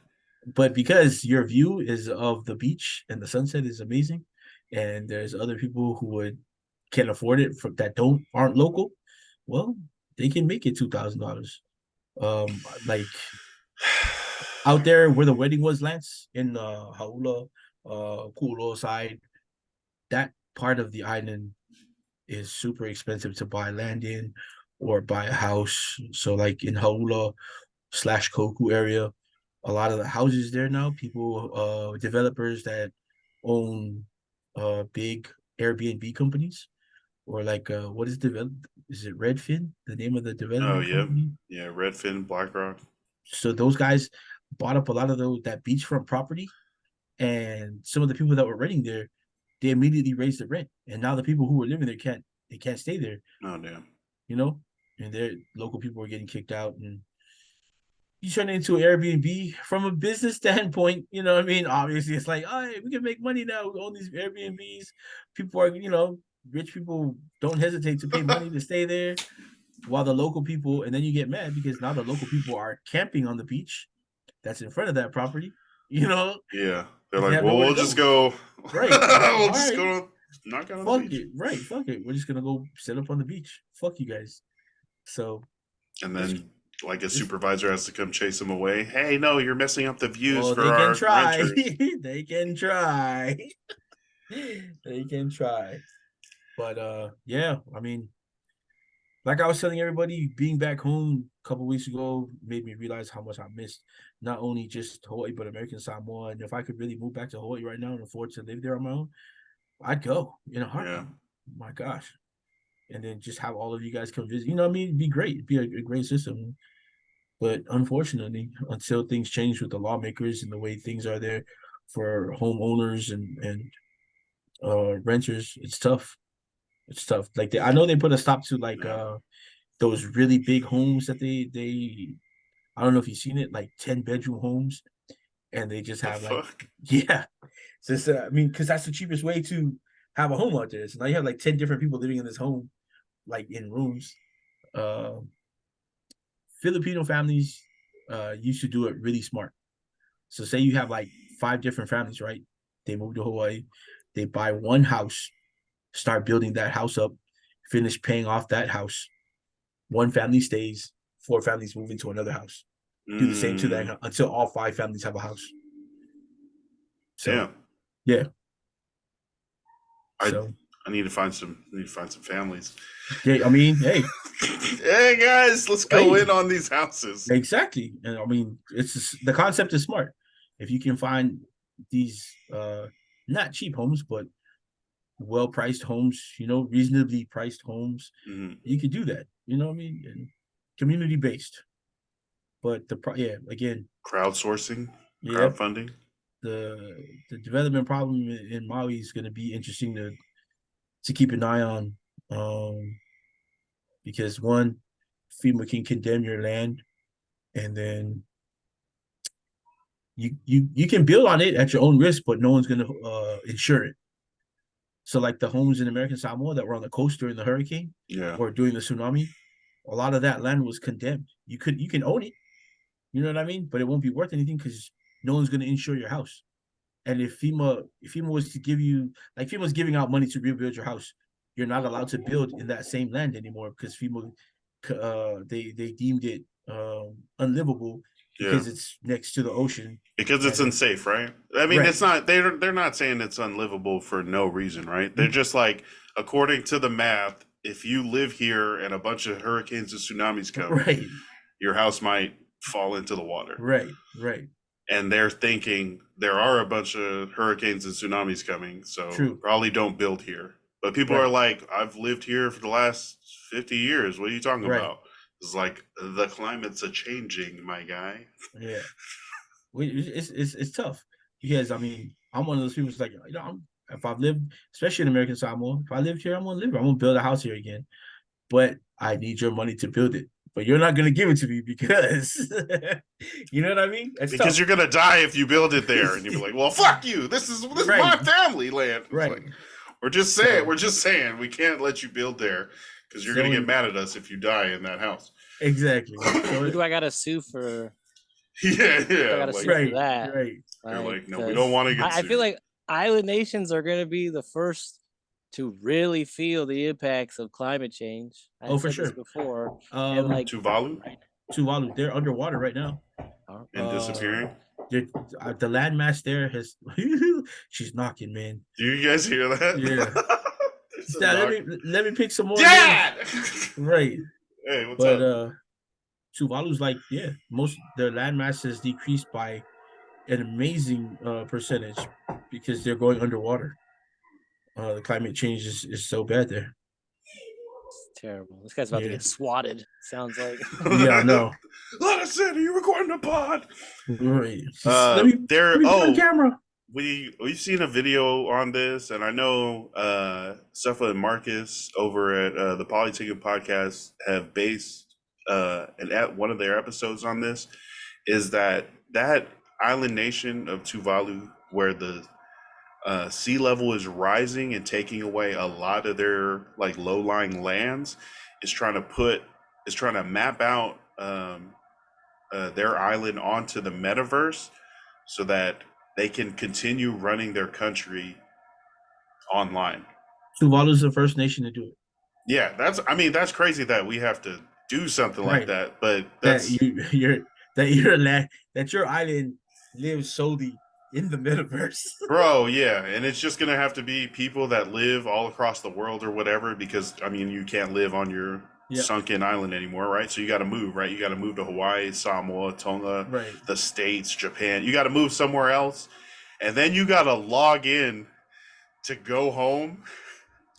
But because your view is of the beach and the sunset is amazing, and there's other people who can afford it that aren't local, well, they can make it $2,000. Like out there where the wedding was, Lance, in Haula, Kulo side, that part of the island is super expensive to buy land in or buy a house. So like in Haula / Koku area, a lot of the houses there now, developers that own big Airbnb companies or like what is it Redfin, the name of the Oh, development yep. company? Yeah, Redfin, BlackRock. So those guys bought up a lot of that beachfront property, and some of the people that were renting there, they immediately raised the rent, and now the people who were living there can't stay there, Oh, damn. you know, and their local people are getting kicked out, and you turn it into an Airbnb from a business standpoint. You know what I mean? Obviously, it's like, oh, hey, we can make money now with all these Airbnbs. People are, rich people don't hesitate to pay money to stay there, while the local people, and then you get mad because now the local people are camping on the beach that's in front of that property. You know, Yeah. They're because they like, have well, nowhere to we'll just go. go. Right? All We'll just right. go knock out on the Fuck beach. it. Right? Fuck it. We're just gonna go sit up on the beach. Fuck you guys. So And it's then, like, a it's supervisor has to come chase them away. Hey, no, you're messing up the views well, for they can our try. renters. They can try. They can try. But yeah, I mean, like I was telling everybody, being back home a couple weeks ago made me realize how much I missed not only just Hawaii but American Samoa. And if I could really move back to Hawaii right now and afford to live there on my own, I'd go in a heartbeat. Yeah. My gosh. And then just have all of you guys come visit. You know what I mean? It'd be great. It'd be a great system. But unfortunately, until things change with the lawmakers and the way things are there for homeowners and renters, it's tough. It's tough. Like I know they put a stop to like Yeah. those really big homes that they I don't know if you've seen it, like 10-bedroom homes, and they just The have like fuck? yeah. So I mean, because that's the cheapest way to have a home out there. So now you have like 10 different people living in this home, like in rooms. Uh, Filipino families used to do it really smart. So say you have like 5 different families, right? They move to Hawaii, they buy one house, start building that house up, finish paying off that house. One family stays, 4 families move into another house. Do the same to that until all 5 families have a house. So Damn. yeah. I So I need to find some families. yeah, I mean, hey, Hey guys, let's go Hey. in on these houses. exactly. And I mean, the concept is smart. If you can find these not cheap homes, but well-priced homes, reasonably priced homes, Mhm. you could do that. You know what I mean? And community-based. But again, Crowdsourcing, yeah, crowdfunding. the development problem in Maui is going to be interesting to keep an eye on, because one, FEMA can condemn your land, and then you can build on it at your own risk, but no one's going to insure it. So like the homes in American Samoa that were on the coast during the hurricane Yeah. or during the tsunami, a lot of that land was condemned. You can own it, you know what I mean, but it won't be worth anything because no one's going to insure your house. And if FEMA was to give you, like FEMA's giving out money to rebuild your house, you're not allowed to build in that same land anymore because FEMA they deemed it unlivable Yeah. because it's next to the ocean. Because it's And unsafe, right? I mean, right. it's not. They're not saying it's unlivable for no reason, right? They're just like, according to the math, if you live here and a bunch of hurricanes and tsunamis come, Right, your house might fall into the water. right. And they're thinking there are a bunch of hurricanes and tsunamis coming, so True. probably don't build here. But people Right. are like, I've lived here for the last 50 years. What are you talking Right. about? It's like the climate's a changing, my guy. Yeah. It's tough because I mean I'm one of those people who's like, if I've lived, especially in American Samoa, if I live here, I'm gonna live here. I'm gonna build a house here again. But I need your money to build it. But you're not gonna give it to me because you know what I mean? It's Because tough. you're gonna die if you build it there, and you'll be like, "Well, fuck you. This is Right. my family land." It's Right. like, we're just saying we can't let you build there because you're So gonna get in- mad at us if you die in that house. Exactly. So Who do I gotta sue for? Yeah, I yeah. gotta Like, sue for that. right. they're like, no, we 'cause don't want to get I sued. feel like island nations are gonna be the first to really feel the impacts of climate change. I Oh, for said this sure. before, and like Tuvalu Tuvalu, they're underwater right now. and disappearing. The landmass there has she's knocking, man. Do you guys hear that? Yeah. There's a Dad, knock. let me pick some more. Dad! Right. Hey, what's But up? Tuvalu's like, yeah, most their landmass has decreased by an amazing percentage because they're going underwater. The climate change is so bad there. it's terrible. This guy's about to Yeah. get swatted. Sounds like. Yeah, I know. Let us in. Are you recording the pod? Right. Let me put on camera. We've seen a video on this, and I know Cepha and Marcus over at the Polyticket podcast have based and at one of their episodes on this is that island nation of Tuvalu, where the sea level is rising and taking away a lot of their like low-lying lands, is trying to map out their island onto the metaverse so that they can continue running their country online. Tuvalu's the first nation to do it. Yeah, that's crazy that we have to do something like that, but that's that your island lives solely in the metaverse. bro, yeah, and it's just gonna have to be people that live all across the world or whatever, because I mean you can't live on your sunken island anymore, right? So you got to move, right? You got to move to Hawaii, Samoa, Tonga, the States, Japan. You got to move somewhere else, and then you got to log in to go home,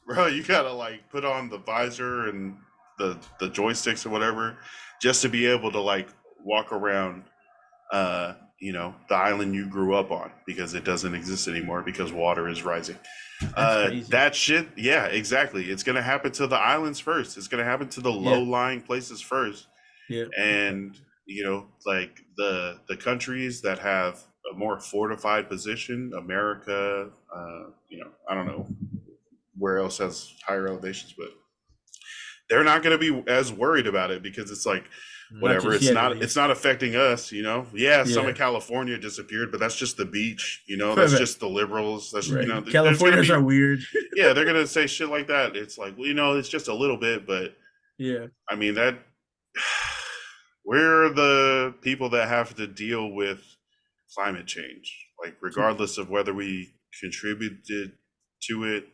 bro. You got to like put on the visor and the joysticks or whatever, just to be able to like walk around, the island you grew up on, because it doesn't exist anymore because water is rising. That shit, yeah, exactly. It's gonna happen to the islands first. It's gonna happen to the low-lying places first. Yeah. And like the countries that have a more fortified position, America, I don't know where else has higher elevations, but they're not gonna be as worried about it because it's like whatever, it's not affecting us, some of California disappeared, but that's just the beach, that's just the liberals, that's Californians are weird. Yeah, they're gonna say shit like that. It's like, well, it's just a little bit, but yeah, I mean that we're the people that have to deal with climate change, like regardless of whether we contributed to it.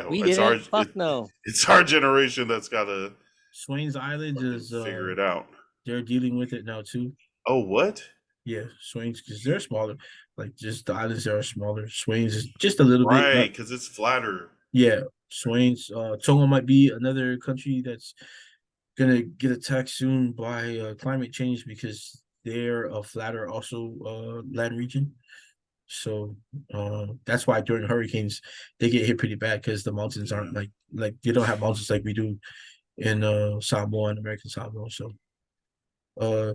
We didn't. No. It's our generation that's got to. Swains Island is figure it out. They're dealing with it now too. Oh, what? Yeah, Swains, because they're smaller. Like just the islands there are smaller. Swains is just a little bit, right? Because it's flatter. Yeah, Swains. Tonga might be another country that's gonna get attacked soon by climate change because they're a flatter also land region. So that's why during hurricanes they get hit pretty bad because the mountains aren't like they don't have mountains like we do in Samoa and American Samoa. So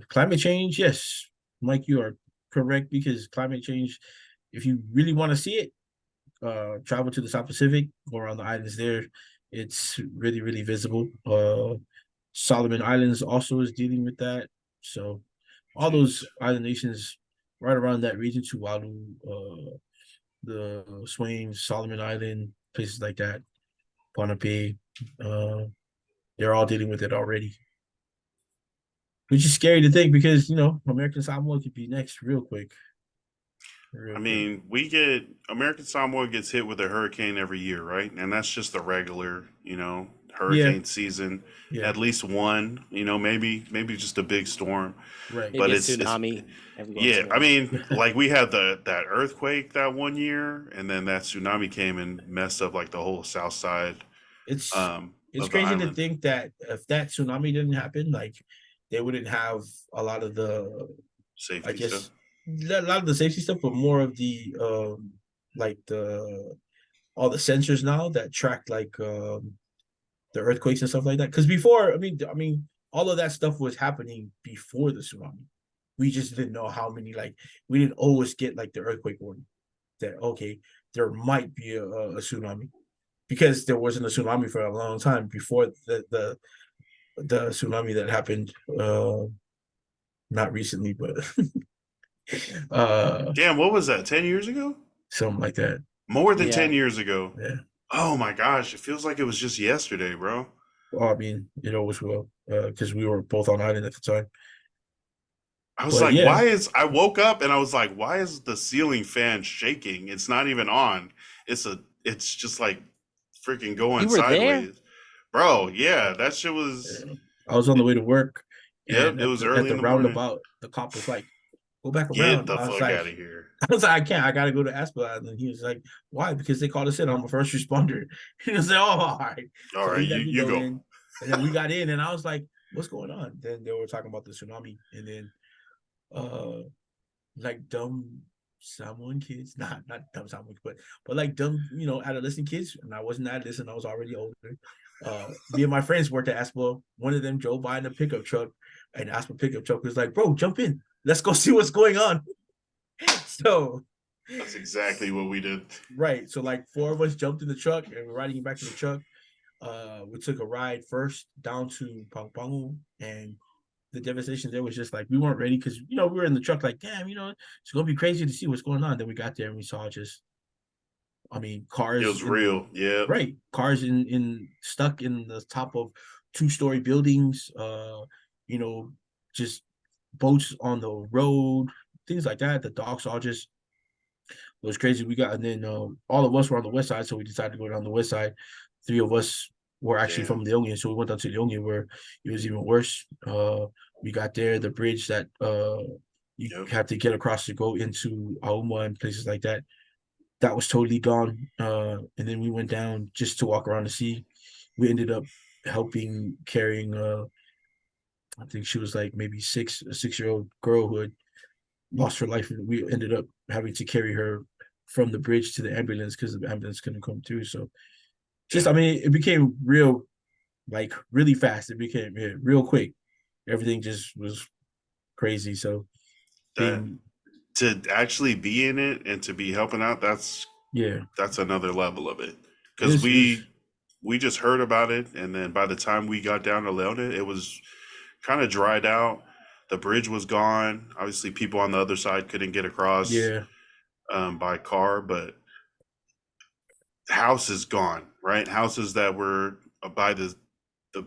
climate change, yes, Mike, you are correct, because climate change, if you really want to see it, travel to the South Pacific or on the islands there. It's really, really visible. Solomon Islands also is dealing with that. So all those island nations right around that region, Tuvalu, the Swains, Solomon Island, places like that, Ponape, they're all dealing with it already. Which is scary to think because, American Samoa could be next real quick. real I quick. mean, American Samoa gets hit with a hurricane every year, right? And that's just the regular, Yeah, hurricane season. yeah, At least one, maybe just a big storm. right. But Maybe a it's tsunami. If we go yeah, I tsunami. mean, like we had that earthquake that one year, and then that tsunami came and messed up like the whole south side It's it's of the crazy to island. think that if that tsunami didn't happen, like they wouldn't have a lot of the, I Safety stuff. guess, a lot of the safety stuff, but more of the like the all the sensors now that track like the earthquakes and stuff like that. Because before, I mean, all of that stuff was happening before the tsunami. We just didn't know how many. Like, we didn't always get like the earthquake warning that okay, there might be a tsunami because there wasn't a tsunami for a long time before the tsunami that happened. Not recently, but uh, Damn, what was that? 10 years ago? something like that. More than Yeah. 10 years ago. Yeah. Oh my gosh, it feels like it was just yesterday, bro. Well, I mean, it always will because we were both on island at the time. I was But like, yeah, I woke up and I was like, why is the ceiling fan shaking? It's not even on. It's just like freaking going You were there? sideways. Bro, yeah, that shit was, I was on the way to work, yep, and it at was the early in the morning. roundabout, the cop was like, "Go back Get around." the fuck out of here. I was like, "I can't. I gotta go to Esplanade." And he was like, "Why?" Because they called us in. I'm a first responder. He was like, "Oh, all right." All So right, he let me you go go. in, and then we got in, and I was like, "What's going on?" Then they were talking about the tsunami, and then uh like dumb Samoan kids, not dumb Samoan, but like dumb, adolescent kids. And I wasn't adolescent, I was already older. Me and my friends worked at Aspo. One of them drove by in a pickup truck, and Aspo pickup truck was like, "Bro, jump in. Let's go see what's going on." So That's exactly what we did. right. So like four of us jumped in the truck and we're riding back to the truck. We took a ride first down to Pangpangu, and the devastation there was just like we weren't ready because we were in the truck like, damn, it's gonna be crazy to see what's going on. Then we got there and we saw just, I mean, It cars was real. Yeah. right, cars in stuck in the top of 2-story buildings, you know, just boats on the road, things like that. The docks all just, it was crazy. We got, and then all of us were on the west side, so we decided to go down the west side. Three of us were actually Damn. from Leonia, so we went down to Leonia where it was even worse. We got there, the bridge that you Yep. have to get across to go into Auma and places like that. That was totally gone. And then we went down just to walk around the sea. We ended up helping carrying I think she was like maybe a 6-year-old girl who had lost her life. We ended up having to carry her from the bridge to the ambulance because the ambulance couldn't come through. So just, I Damn. mean, it became real, like really fast. It became real quick. Everything just was crazy. So That being, to actually be in it and to be helping out, yeah, that's another level of it. Because is we just heard about it, and then by the time we got down to Leona, it was kind of dried out. The bridge was gone. Obviously, people on the other side couldn't get across yeah. by car, but houses gone. Right, houses that were by the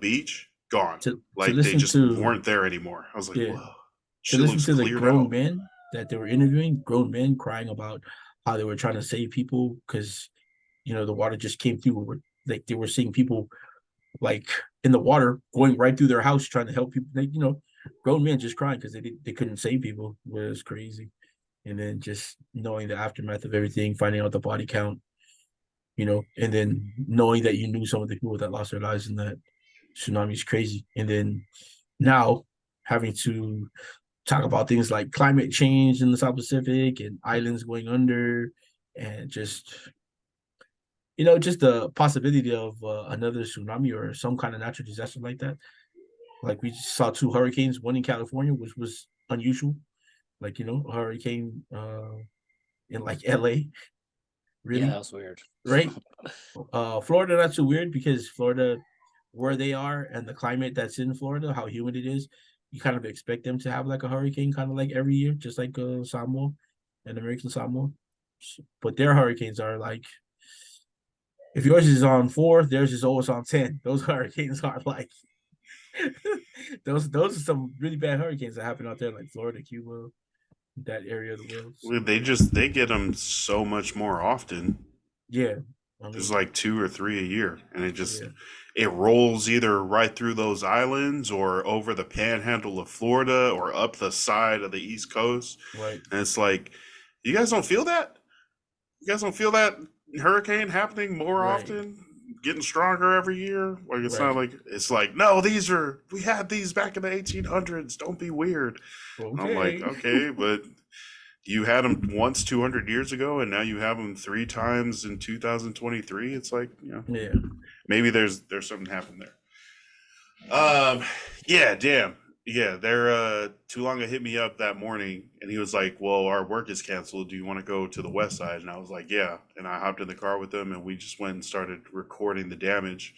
beach gone. To Like they listen just to, weren't there anymore. I was like, yeah, whoa, to shit listen looks to the cleared grown out. men that they were interviewing, grown men crying about how they were trying to save people because the water just came through. Like they were seeing people like in the water going right through their house trying to help people. Like, grown men just crying because they couldn't save people was crazy. And then just knowing the aftermath of everything, finding out the body count, and then knowing that you knew some of the people that lost their lives in that tsunami is crazy. And then now having to talk about things like climate change in the South Pacific and islands going under, and just the possibility of another tsunami or some kind of natural disaster like that. Like we just saw 2 hurricanes, one in California, which was unusual. Like, a hurricane in like LA, Yeah, that really, was weird. right? Florida, not too weird because Florida, where they are and the climate that's in Florida, how humid it is, you kind of expect them to have like a hurricane kind of like every year, just like Samoa and American Samoa. But their hurricanes are like, if yours is on 4, theirs is always on 10. Those hurricanes are like those are some really bad hurricanes that happen out there, like Florida, Cuba. that area of the world. Well, they get them so much more often. Yeah, I There's mean, like 2 or 3 a year, and yeah, it rolls either right through those islands or over the panhandle of Florida or up the side of the East Coast. right, And it's like, you guys don't feel that? You guys don't feel that hurricane happening more right, often, getting stronger every year? Like right. it's like no, we had these back in the 1800s. Don't be weird. And I'm like, Okay. okay, but you had them once 200 years ago, and now you have them 3 times in 2023. It's like, Yeah. maybe there's something happened there. Yeah, damn. Yeah, they're Tulanga hit me up that morning and he was like, well, our work is canceled. Do you want to go to the west side? And I was like, yeah. And I hopped in the car with them and we just went and started recording the damage.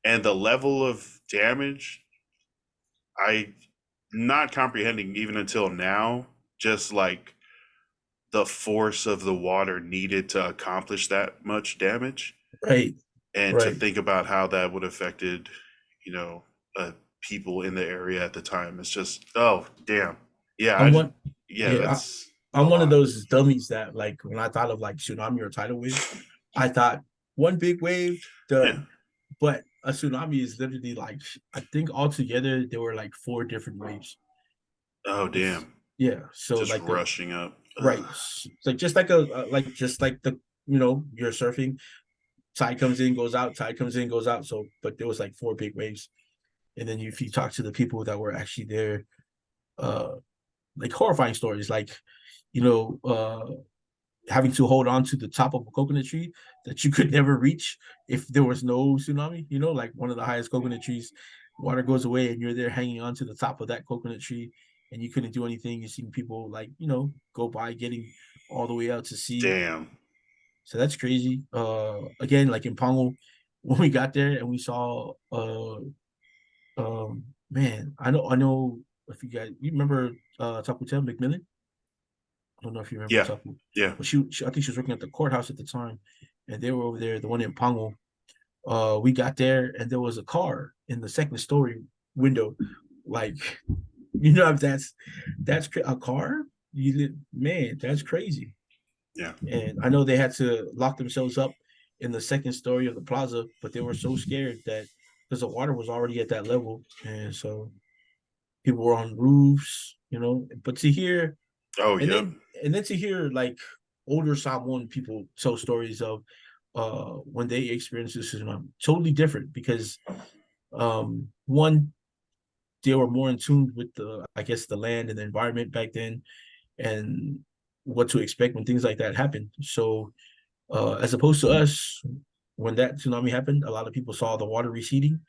And the level of damage, I not comprehending even until now, just like the force of the water needed to accomplish that much damage. Right. And to Right. think about how that would have affected, you know, people in the area at the time. It's just, oh, damn. Yeah, I'm one. yeah, Yeah, that's a I'm one of lot. those dummies that like when I thought of like tsunami or tidal wave, I thought one big wave Yeah. done. But a tsunami is literally like I think altogether there were like 4 different waves. Oh, It's damn. yeah. So Just like the rushing up. right, Ugh. like just like the you're surfing, tide comes in, goes out, tide comes in, goes out. So but there was like 4 big waves, and then if you talk to the people that were actually there, uh, like horrifying stories, like you know, having to hold on to the top of a coconut tree that you could never reach if there was no tsunami, like one of the highest coconut trees, water goes away and you're there hanging on to the top of that coconut tree and you couldn't do anything. You're seeing people like, go by getting all the way out to sea. Damn. So that's crazy. Again, like in Pongo, when we got there and we saw man, I know if you remember Taputel McMillan? I don't know if you remember Yeah. Tucker, Yeah. but I think she was working at the courthouse at the time, and they were over there, the one in Pango. We got there, and there was a car in the second story window. Like, if that's a car. Man, that's crazy. Yeah. And I know they had to lock themselves up in the second story of the plaza, but they were so scared that because the water was already at that level, and so people were on roofs. But to hear Oh, and yep. then to hear like older Samoan people tell stories of when they experienced this tsunami, totally different because one, they were more in tune with the land and the environment back then and what to expect when things like that happen. So as opposed to us, when that tsunami happened, a lot of people saw the water receding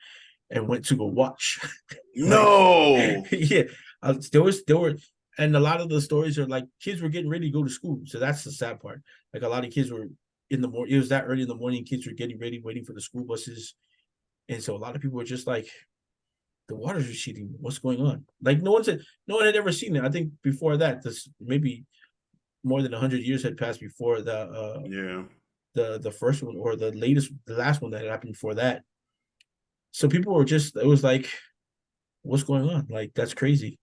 and went to go watch. Like, No. yeah, there were, and a lot of the stories are like kids were getting ready to go to school. So that's the sad part. Like a lot of kids were in the morning. It was that early in the morning. Kids were getting ready, waiting for the school buses, and so a lot of people were just like, "The water's receding. What's going on?" Like no one had ever seen it. I think before that, this maybe more than 100 years had passed before Yeah. the first one or the last one that happened before that. So people were just, it was like, what's going on? Like, that's crazy.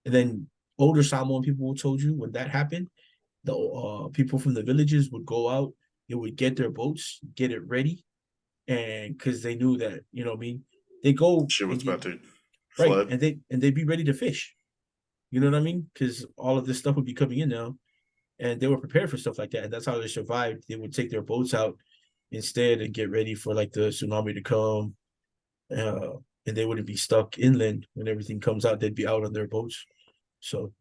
And then older Samoan people told you when that happened, the people from the villages would go out, they would get their boats, get it ready, and because they knew that, what I mean, they go Shit and was get about to right, flood. and they'd be ready to fish. You know what I mean? Because all of this stuff would be coming in now, and they were prepared for stuff like that, and that's how they survived. They would take their boats out instead and get ready for like the tsunami to come, uh, and they wouldn't be stuck inland when everything comes out. They'd be out on their boats. So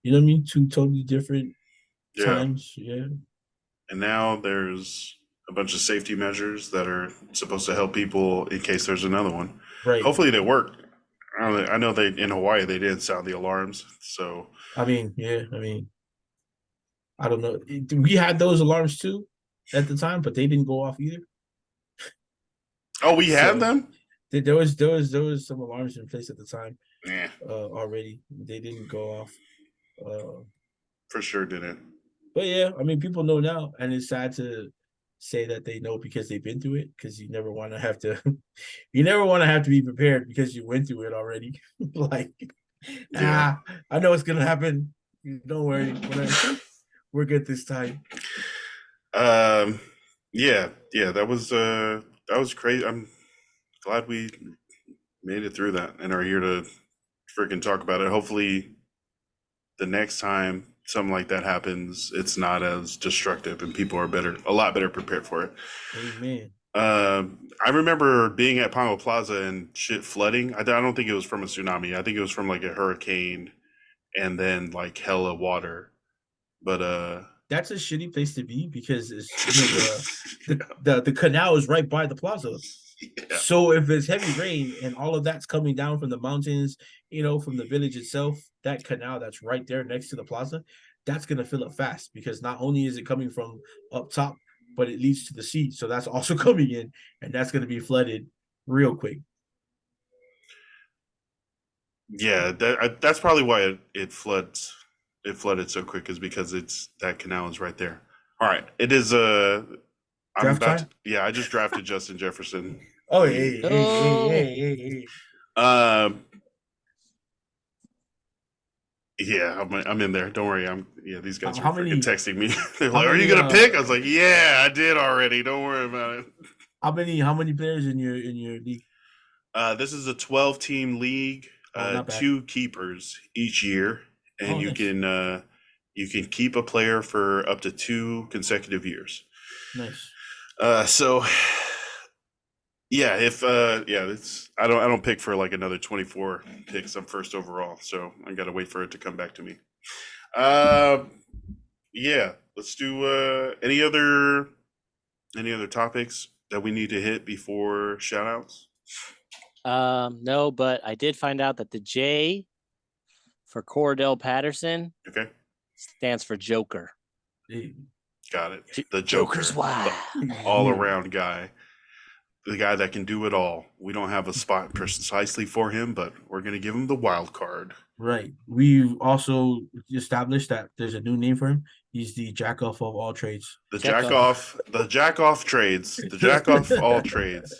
you know what I mean? Two totally different Yeah. times. Yeah. And now there's a bunch of safety measures that are supposed to help people in case there's another one. Right. Hopefully they work. I know they in Hawaii they didn't sound the alarms. So I mean, yeah. I mean, I don't know. We had those alarms too at the time, but they didn't go off either. oh, we had So them? there was some alarms in place at the time Yeah, already. They didn't go off. Uh, for sure didn't. but yeah, I mean, people know now, and it's sad to say that they know because they've been through it. Because you never want to have to, you never want to have to be prepared because you went through it already. Like, Yeah. I know it's gonna happen. Don't worry. We're good this time. Yeah, that was crazy. I'm glad we made it through that and are here to freaking talk about it. Hopefully, the next time something like that happens, it's not as destructive and people are a lot better prepared for it. Amen. I remember being at Pongo Plaza and shit flooding. I don't think it was from a tsunami. I think it was from like a hurricane and then like hella water. But That's a shitty place to be because it's the canal is right by the plaza. yeah. So if it's heavy rain and all of that's coming down from the mountains, from the village itself, that canal that's right there next to the plaza, that's gonna fill up fast because not only is it coming from up top, but it leads to the sea. So that's also coming in, and that's gonna be flooded real quick. Yeah, that's probably why it floods. It flooded so quick is because that canal is right there. All right, it is Draft time? yeah, I just drafted Justin Jefferson. Oh, hey. Um, yeah, I'm in there. Don't worry. These guys How are freaking many- texting me. They're how like, "Are you many, gonna pick?" I was like, "Yeah, I did already. Don't worry about it." How many players in your league? This is a 12-team league. Oh, not bad. 2 keepers each year, and Oh, you nice. you can keep a player for up to 2 consecutive years. Nice. So yeah, if it's I don't pick for like another 24 picks. I'm first overall, so I got to wait for it to come back to me. Yeah, let's do any other topics that we need to hit before shout outs? No, but I did find out that the J for Cordell Patterson Okay, stands for Joker. Hey. got it. The Joker, Joker's wild. all around guy, the guy that can do it all. We don't have a spot precisely for him, but we're gonna give him the wild card. Right. We've also established that there's a new name for him. He's the jack off of all trades. The Jack jack off. off, the jack off trades, the jack off all trades.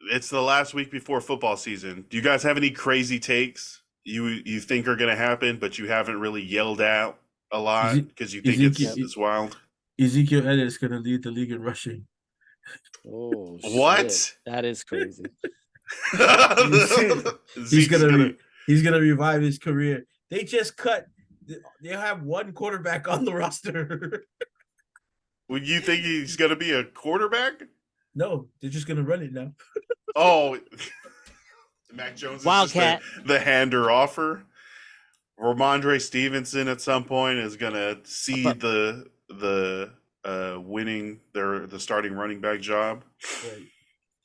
It's the last week before football season. Do you guys have any crazy takes you think are going to happen, but you haven't really yelled out a lot because you think it's wild? Ezekiel Elliott's going to lead the league in rushing. Oh, What? shit. That is crazy. He's gonna revive his career. They just cut. They'll have one quarterback on the roster. Would you think he's going to be a quarterback? No, they're just gonna run it now. Oh, Mac Jones is Wildcat. just the hander offer. Ramondre Stevenson at some point is gonna see the winning the starting running back job. Right.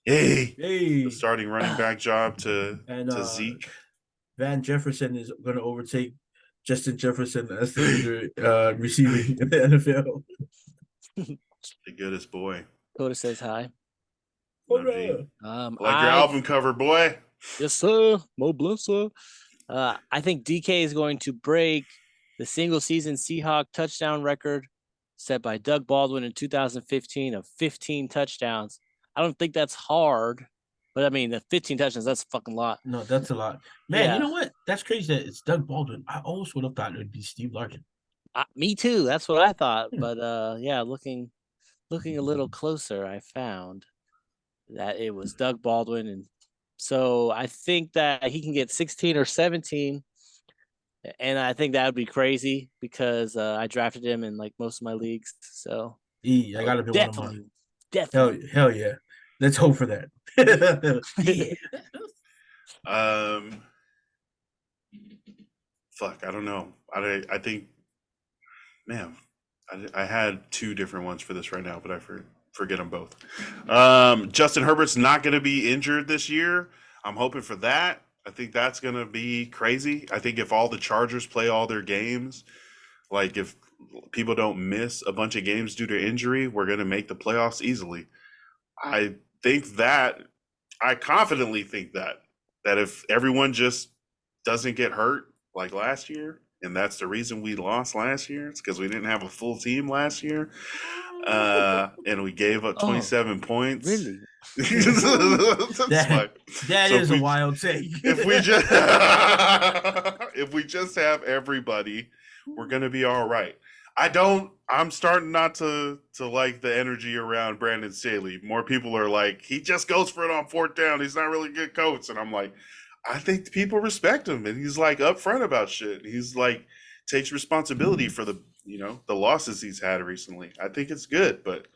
Hey, Hey, the starting running back job to Zeke. Van Jefferson is gonna overtake Justin Jefferson as the leader receiving in the NFL. The goodest boy. Coda says hi. Hooray. Like your album cover, boy. Yes, sir. Mo bless, sir. I think DK is going to break the single season Seahawk touchdown record set by Doug Baldwin in 2015 of 15 touchdowns. I don't think that's hard, but I mean, the 15 touchdowns, that's a fucking lot. No, that's a lot. Man, Yeah. You know what? That's crazy that it's Doug Baldwin. I almost would have thought it would be Steve Larkin. Me too. That's what I thought. But yeah, looking a little closer, I found that it was Doug Baldwin. And so I think that he can get 16 or 17. And I think that would be crazy because I drafted him in like most of my leagues. So I gotta be one of mine. Definitely. Hell yeah. Let's hope for that. Yeah. Fuck, I don't know. I think, man, I had 2 different ones for this right now, but I forget them both. Justin Herbert's not going to be injured this year. I'm hoping for that. I think that's going to be crazy. I think if all the Chargers play all their games, like if people don't miss a bunch of games due to injury, we're going to make the playoffs easily. I confidently think that if everyone just doesn't get hurt like last year, and that's the reason we lost last year, it's because we didn't have a full team last year, and we gave up 27 points. Really? That is a wild take. If we just if we just have everybody, we're gonna be all right. I'm starting not to like the energy around Brandon Staley. More people are like, he just goes for it on fourth down. He's not really a good coach. And I'm like, I think people respect him, and he's like upfront about shit. He's like takes responsibility for the losses he's had recently. I think it's good, but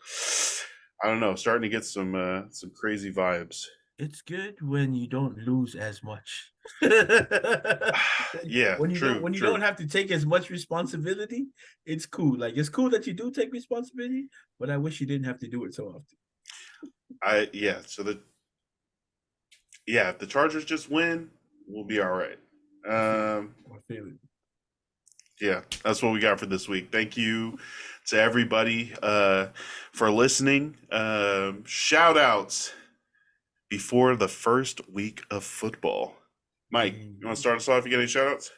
I don't know, starting to get some crazy vibes. It's good when you don't lose as much. Yeah, when you true, don't have to take as much responsibility, it's cool. Like, it's cool that you do take responsibility, but I wish you didn't have to do it so often. If the Chargers just win, we'll be all right. I feel it. Yeah, that's what we got for this week. Thank you to everybody for listening. Shout outs before the first week of football. Mike, you want to start us off? You got any shout outs?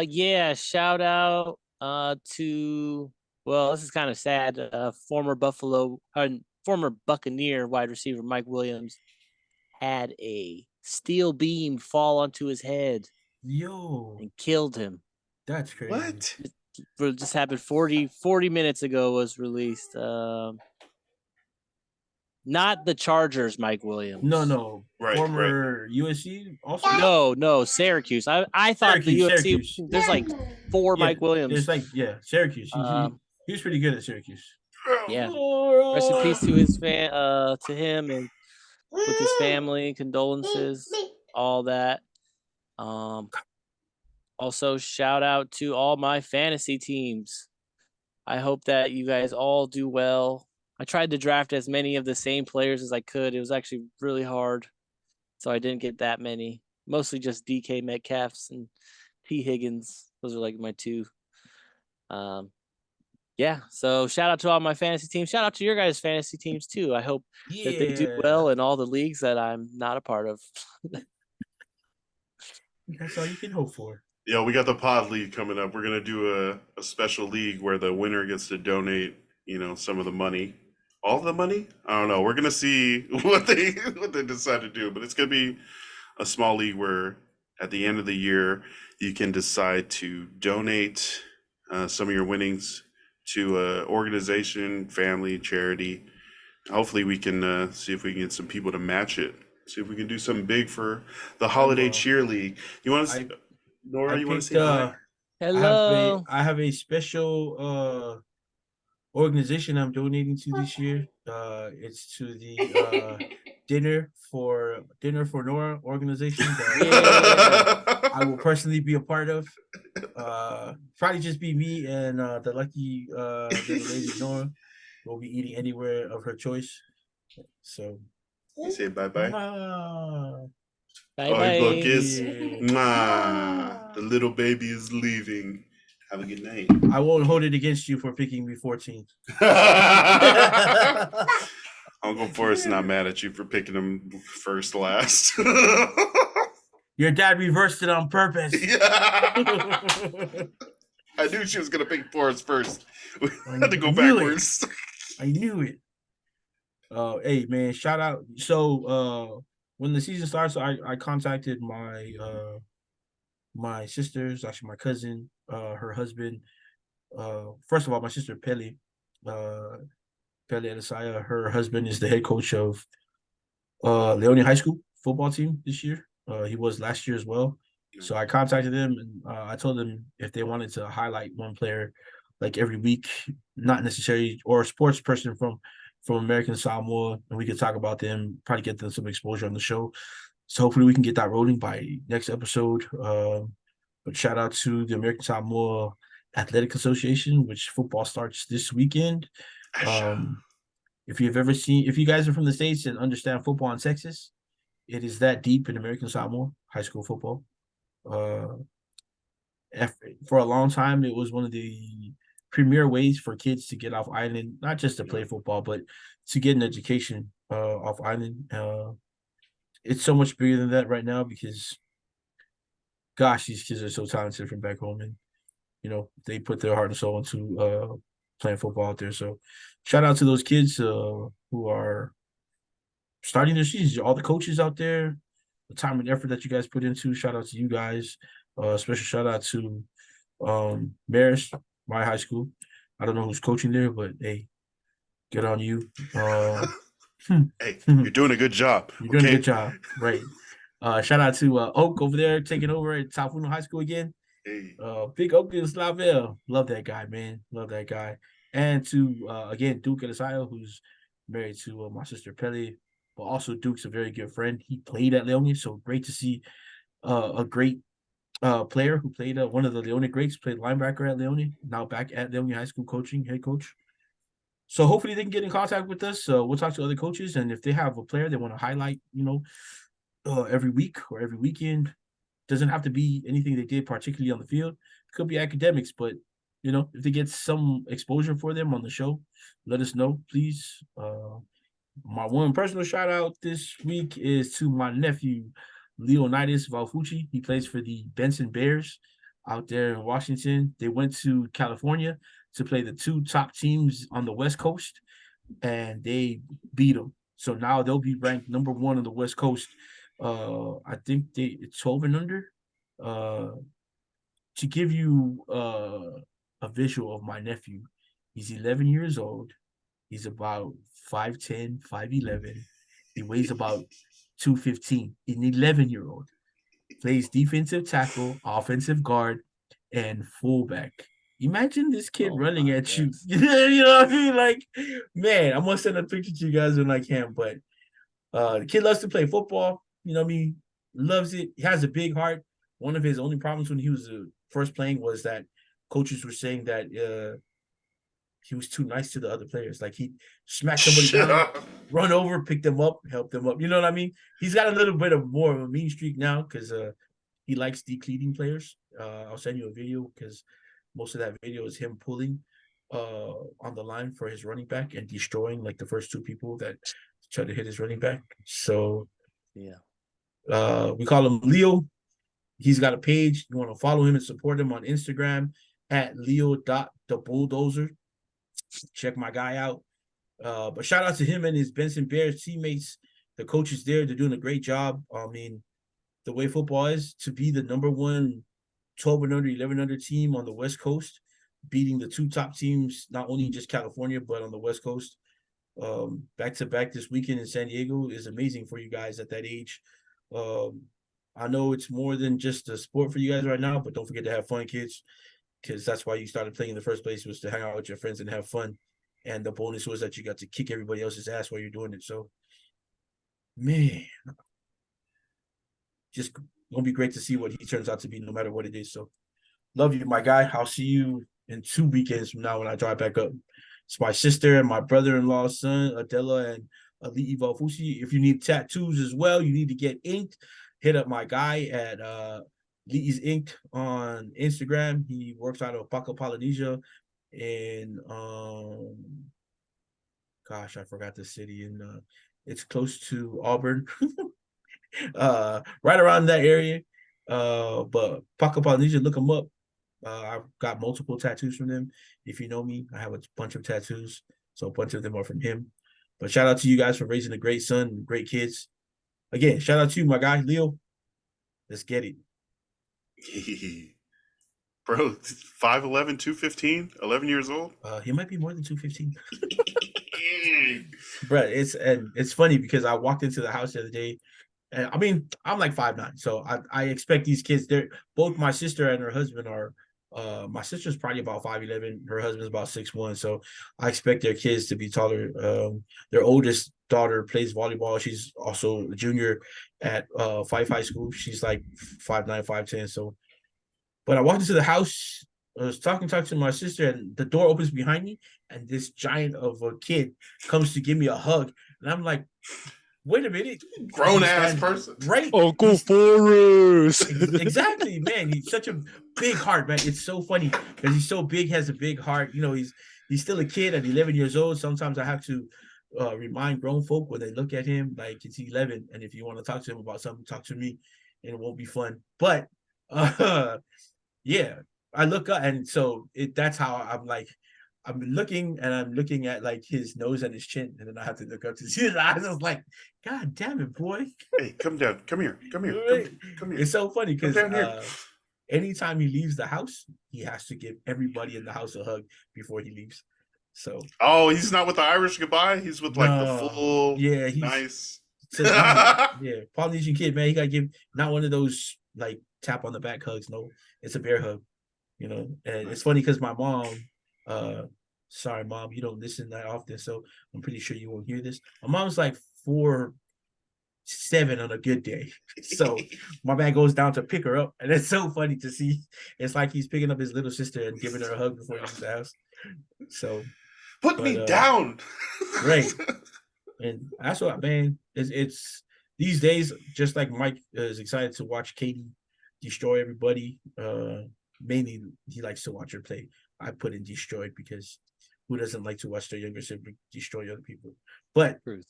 Yeah, shout out to, well, this is kind of sad. Former Buccaneer wide receiver Mike Williams had a steel beam fall onto his head and killed him. That's crazy. What? It just happened 40 minutes ago, was released. Not the Chargers, Mike Williams. No. Right, Former USC also? No, Syracuse. I thought the UFC, Syracuse. there's like 4 Mike Williams. There's Syracuse. He was pretty good at Syracuse. Yeah. Rest in peace to his to him and with his family, condolences, all that. Also shout out to all my fantasy teams. I hope that you guys all do well. I tried to draft as many of the same players as I could. It was actually really hard, so I didn't get that many. Mostly just DK Metcalfs and T Higgins. Those are like my 2. Yeah, so shout out to all my fantasy teams. Shout out to your guys' fantasy teams too. I hope that they do well in all the leagues that I'm not a part of. That's all you can hope for. Yeah, we got the pod league coming up. We're gonna do a special league where the winner gets to donate, some of the money. All of the money? I don't know. We're gonna see what they decide to do, but it's gonna be a small league where at the end of the year you can decide to donate some of your winnings to an organization, family, charity. Hopefully we can see if we can get some people to match it. See if we can do something big for the holiday cheer league. You want to? Nora, you want to say hi? Hello. I have a special organization I'm donating to this year. It's to the dinner for Nora organization that I will personally be a part of. Probably just be me and the lucky little lady Nora. Will be eating anywhere of her choice. So you say bye-bye. Bye-bye. Book is the little baby is leaving. Have a good night. I won't hold it against you for picking me 14th. Uncle Forrest's not mad at you for picking him first last. Your dad reversed it on purpose. Yeah. I knew she was going to pick Forrest first. We had to go backwards. I knew it. Hey, man, shout out. So when the season starts, I contacted my sisters, actually my cousin, her husband. First of all, my sister Pele Adesanya, her husband is the head coach of Leone High School football team this year. He was last year as well. So I contacted them and I told them if they wanted to highlight one player like every week, not necessarily, or a sports person from American Samoa, and we could talk about them, probably get them some exposure on the show. So hopefully we can get that rolling by next episode. But shout out to the American Samoa Athletic Association, which football starts this weekend. If you guys are from the States and understand football in Texas, it is that deep in American Samoa high school football. For a long time, it was one of the premier ways for kids to get off island, not just to play football, but to get an education off island. It's so much bigger than that right now because, gosh, these kids are so talented from back home, and they put their heart and soul into playing football out there. So, shout out to those kids who are starting their seasons. All the coaches out there, the time and effort that you guys put into. Shout out to you guys. Special shout out to Marist, my high school. I don't know who's coaching there, but hey, good on you. Hey, you're doing a good job. You're doing a Okay. good job, right? Shout out to Oak over there taking over at South Uno High School again. Hey. Big Oak in Slaville. Love that guy, man. Love that guy. And to again Duke Elisayo, who's married to my sister Pelly, but also Duke's a very good friend. He played at Leone, so great to see a great player who played one of the Leone greats, played linebacker at Leone, now back at Leone High School coaching, head coach. So hopefully they can get in contact with us. We'll talk to other coaches, and if they have a player they want to highlight, every week or every weekend, doesn't have to be anything they did particularly on the field. It could be academics, but if they get some exposure for them on the show, let us know, please. My one personal shout out this week is to my nephew, Leonidas Valfucci. He plays for the Benson Bears out there in Washington. They went to California to play the two top teams on the West Coast, and they beat them. So now they'll be ranked number one on the West Coast. I think it's 12 and under. To give you a visual of my nephew, he's 11 years old. He's about 5'10", 5'11". He weighs about 215. An 11-year-old. Plays defensive tackle, offensive guard, and fullback. Imagine this kid running at you. You know what I mean? Like, man, I'm gonna send a picture to you guys when I can. But the kid loves to play football. You know what I mean? Loves it. He has a big heart. One of his only problems when he was first playing was that coaches were saying that he was too nice to the other players. Like he smacked somebody down, run over, pick them up, help them up. You know what I mean? He's got a little bit of more of a mean streak now because he likes decleating players. I'll send you a video because most of that video is him pulling on the line for his running back and destroying like the first two people that try to hit his running back. So yeah, we call him Leo. He's got a page. You want to follow him and support him on Instagram at leo.thebulldozer. Check my guy out. But shout out to him and his Benson Bears teammates, the coaches there. They're doing a great job. I mean, the way football is, to be the number one 12 and under, 11 under team on the West Coast, beating the two top teams, not only in just California, but on the West Coast, back to back this weekend in San Diego is amazing for you guys at that age. I know it's more than just a sport for you guys right now, but don't forget to have fun, kids, because that's why you started playing in the first place, was to hang out with your friends and have fun. And the bonus was that you got to kick everybody else's ass while you're doing it. So, man, just gonna be great to see what he turns out to be, no matter what it is. So, love you, my guy. I'll see you in 2 weekends from now when I drive back up. It's my sister and my brother-in-law's son, Adela and Ali Ivalfusi. If you need tattoos as well, you need to get inked, hit up my guy at Lee's Ink on Instagram. He works out of Paca, Polynesia, and gosh, I forgot the city, and it's close to Auburn, right around that area. But Paca, Polynesia, look him up. I've got multiple tattoos from them. If you know me, I have a bunch of tattoos, so a bunch of them are from him. But shout out to you guys for raising a great son, great kids. Again, shout out to you, my guy, Leo. Let's get it. Bro, 5'11", 215, 11 years old? He might be more than 215. Bro, it's funny because I walked into the house the other day, and I mean, I'm like 5'9", so I expect these kids, they're both, my sister and her husband are, my sister's probably about 5'11", her husband's about 6'1", so I expect their kids to be taller. Their oldest daughter plays volleyball. She's also a junior at Fife High School. She's like 5'9", 5'10", so. But I walked into the house, I was talking to my sister, and the door opens behind me, and this giant of a kid comes to give me a hug. And I'm like, wait a minute. Grown-ass person. Right. Uncle Forrest. Exactly, man. He's such a big heart, man. It's so funny because he's so big, has a big heart. You know, he's still a kid at 11 years old. Sometimes I have to remind grown folk when they look at him, like, it's 11. And if you want to talk to him about something, talk to me, and it won't be fun. But yeah, I look up, and so that's how I'm like, I'm looking at like his nose and his chin, and then I have to look up to see his eyes. I was like, God damn it, boy. Hey, come down. Come here. Come here. Come here. It's so funny because anytime he leaves the house, he has to give everybody in the house a hug before he leaves. So Oh, he's not with the Irish goodbye. He's with like the no, full yeah, he's nice. so nah, yeah, Polynesian kid, man. He gotta give not one of those like tap on the back hugs. No, it's a bear hug. And it's funny because my mom, sorry, mom, you don't listen that often, so I'm pretty sure you won't hear this. My mom's like 4'7" on a good day. So my man goes down to pick her up, and it's so funny to see. It's like he's picking up his little sister and giving her a hug before he leaves the house. So, Put me down. right. And that's what, man, it's these days, just like Mike is excited to watch Katie destroy everybody. Mainly he likes to watch her play. I put in destroyed because who doesn't like to watch their younger sibling destroy other people? But Truth.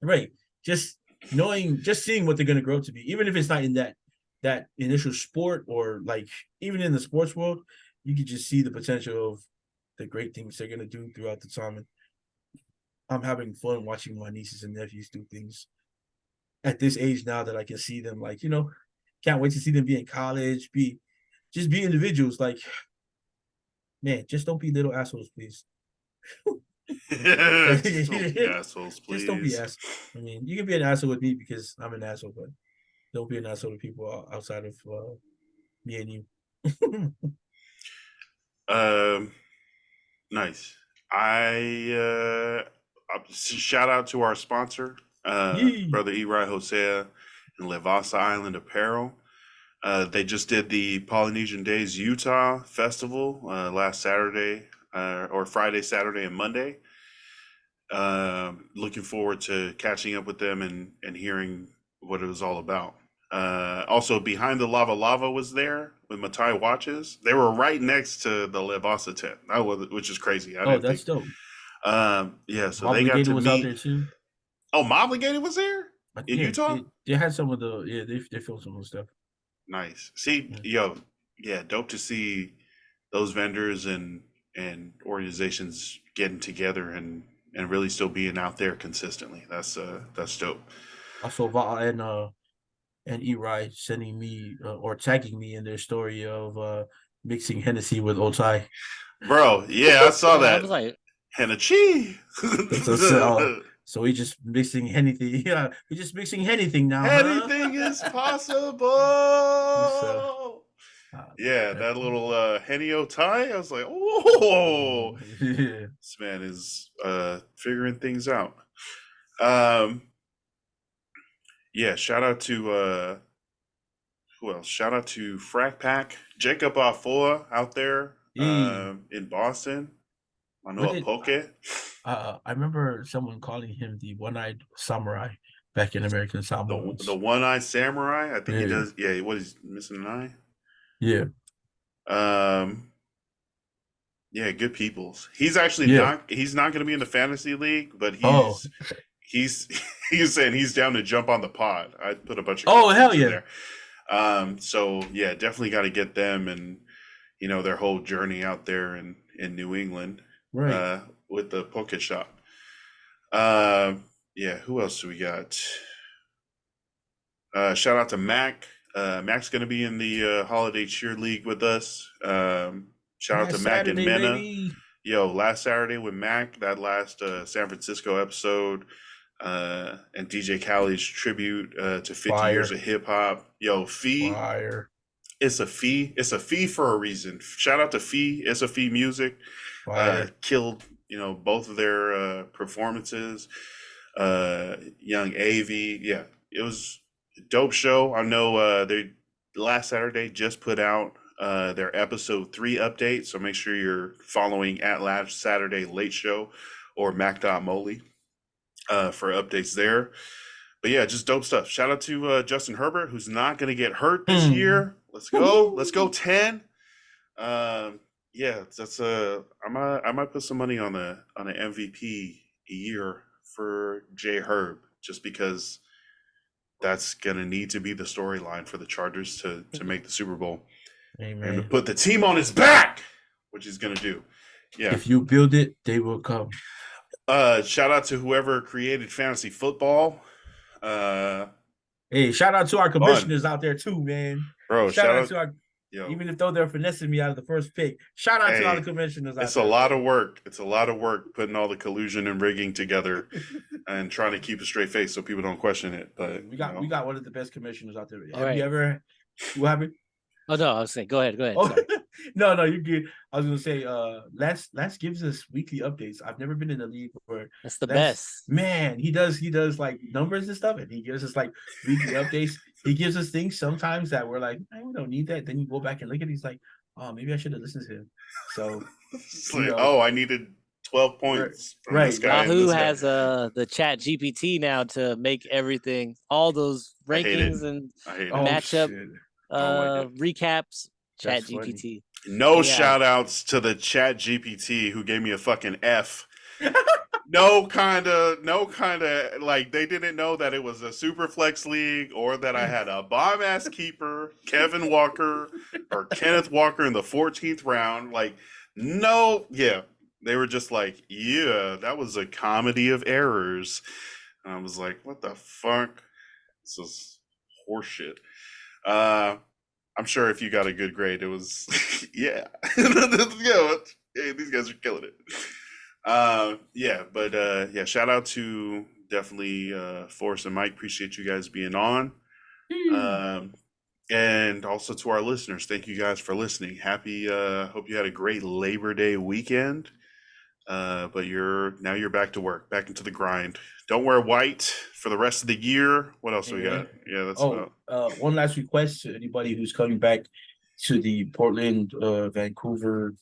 right, just seeing what they're gonna grow to be, even if it's not in that initial sport or like even in the sports world, you can just see the potential of the great things they're gonna do throughout the time. And I'm having fun watching my nieces and nephews do things at this age now that I can see them like, can't wait to see them be in college, be individuals. Like, man, just don't be little assholes, please. Just don't be assholes, please. Just don't be assholes. I mean, you can be an asshole with me because I'm an asshole, but don't be an asshole to people outside of me and you. Nice. Shout out to our sponsor, Brother Eri Hosea and Levasa Island Apparel. They just did the Polynesian Days Utah Festival last Saturday, or Friday, Saturday, and Monday. Looking forward to catching up with them and hearing what it was all about. Also, Behind the Lava Lava was there with Matai watches. They were right next to the Levasa tent, which is crazy. That's dope. Yeah, so they got to was meet. out there too. Oh, Mobligated was there in Utah. They had some of they filmed some of the stuff. Nice. See, dope to see those vendors and organizations getting together and really still being out there consistently. That's dope. Also, Va and Eri sending me or tagging me in their story of mixing Hennessy with Otai. Bro, yeah, I saw that. I was like, Hennessy. So we just mixing anything. Yeah, we're just mixing anything now. Anything is possible. That little Henny Otai. I was like, oh, this man is figuring things out. Shout out to who else? Shout out to Frack Pack, Jacob Afoa out there in Boston. Manoa Poke. I remember someone calling him the one-eyed samurai back in American Samoa. The one-eyed samurai. I think he does. Yeah, what is missing an eye? Yeah. Yeah, good peoples. He's actually not. He's not going to be in the fantasy league, but he's saying he's down to jump on the pod. I put a bunch of hell yeah there. So yeah, definitely got to get them and their whole journey out there in New England, right? With the Pocket Shop. Who else do we got? Shout out to Mac. Mac's going to be in the Holiday Cheer League with us. Shout out to Mac and Mena. Baby. Last Saturday with Mac, that last San Francisco episode, and DJ Khaled's tribute to 50 years of hip hop. Fee. Fire. It's a fee. It's a fee for a reason. Shout out to Fee. It's a Fee Music. Killed, both of their performances. Young AV. Yeah, it was a dope show. I know they last Saturday just put out their episode 3 update. So make sure you're following at Last Saturday Late Show or Mac.Moly for updates there. But yeah, just dope stuff. Shout out to Justin Herbert, who's not going to get hurt this year. Let's go. Let's go 10. That's I might put some money on an MVP a year for J Herb, just because that's gonna need to be the storyline for the Chargers to make the Super Bowl. Amen. And to put the team on his back, which he's gonna do. Yeah. If you build it, they will come. Shout out to whoever created fantasy football. Hey, shout out to our commissioners out there too, man. Bro, shout out to our Yo, Even if though they're finessing me out of the first pick. Shout out to all hey, the commissioners out it's there. a lot of work. It's a lot of work putting all the collusion and rigging together and trying to keep a straight face so people don't question it. But we got one of the best commissioners out there. All Have you right. ever? What happened? Oh no, I was saying, go ahead. Oh, Sorry. no, you're good. I was gonna say, Lance gives us weekly updates. I've never been in a league where That's the Lance, best. man, he does like numbers and stuff, and he gives us like weekly updates. He gives us things sometimes that we're like, we don't need that. Then you go back and look at it, he's like, oh, maybe I should have listened to him. So it's you like, know, oh, I needed 12 points from right. this guy and Yahoo this guy. has the Chat GPT now to make everything, all those I hate it. rankings and I hate it. Oh, matchup shit. like it. recaps. Chat That's funny. GPT. No Yeah. shout outs to the Chat GPT who gave me a fucking F. No kind of like they didn't know that it was a super flex league or that I had a bomb ass keeper, Kevin Walker or Kenneth Walker in the 14th round. Like, no, yeah. They were just like, yeah, that was a comedy of errors. And I was like, what the fuck? This is horseshit. I'm sure if you got a good grade, it was yeah. Hey, these guys are killing it. Yeah, shout out to definitely Forrest and Mike. Appreciate you guys being on. And also to our listeners, thank you guys for listening. Happy hope you had a great Labor Day weekend. But you're back to work, back into the grind. Don't wear white for the rest of the year. What else we got? Yeah, that's about. One last request to anybody who's coming back to the Portland, Vancouver,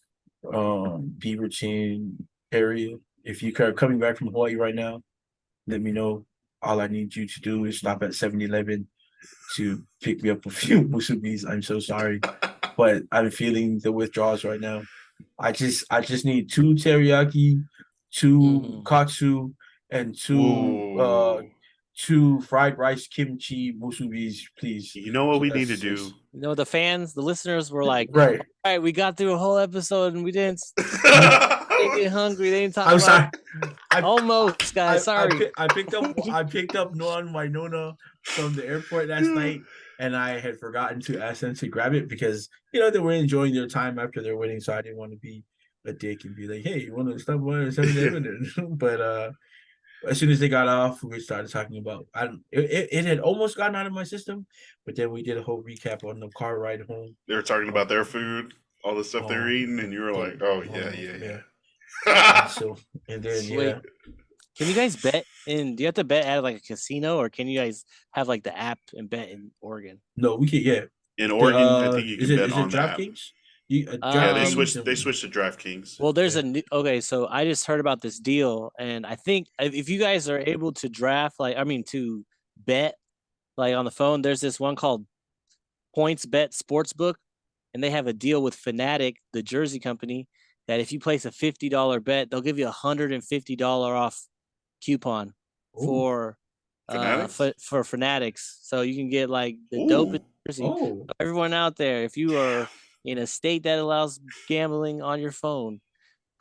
Beaverton area. If you are coming back from Hawaii right now, let me know. All I need you to do is stop at 7-Eleven to pick me up a few musubis. I'm so sorry, but I'm feeling the withdrawals right now. I just need 2 teriyaki, 2 katsu, and 2 fried rice kimchi musubis, please. You know what we need to do? You know, the fans, the listeners were like, right. All right, we got through a whole episode and we didn't they get hungry. They didn't talk I'm about sorry. almost, guys. Sorry. I picked up Noan Wainona from the airport last night, and I had forgotten to ask them to grab it because they were enjoying their time after their wedding, so I didn't want to be a dick and be like, "Hey, you want to stop by 7-Eleven?" But as soon as they got off, we started talking about. It had almost gotten out of my system, but then we did a whole recap on the car ride home. They were talking about their food, all the stuff they're eating, and you were like, "Oh yeah." And then Wait, can you guys bet do you have to bet at like a casino, or can you guys have like the app and bet in Oregon? No, we can. Yeah, in Oregon, I think you can bet on that. DraftKings? Yeah, they switched to DraftKings. Well, there's a new so I just heard about this deal, and I think if you guys are able to to bet like on the phone, there's this one called Points Bet Sportsbook, and they have a deal with Fanatic, the jersey company, that if you place a $50 bet, they'll give you $150 off coupon for Fanatics. So you can get like the dopest jersey. Everyone out there, if you are in a state that allows gambling on your phone,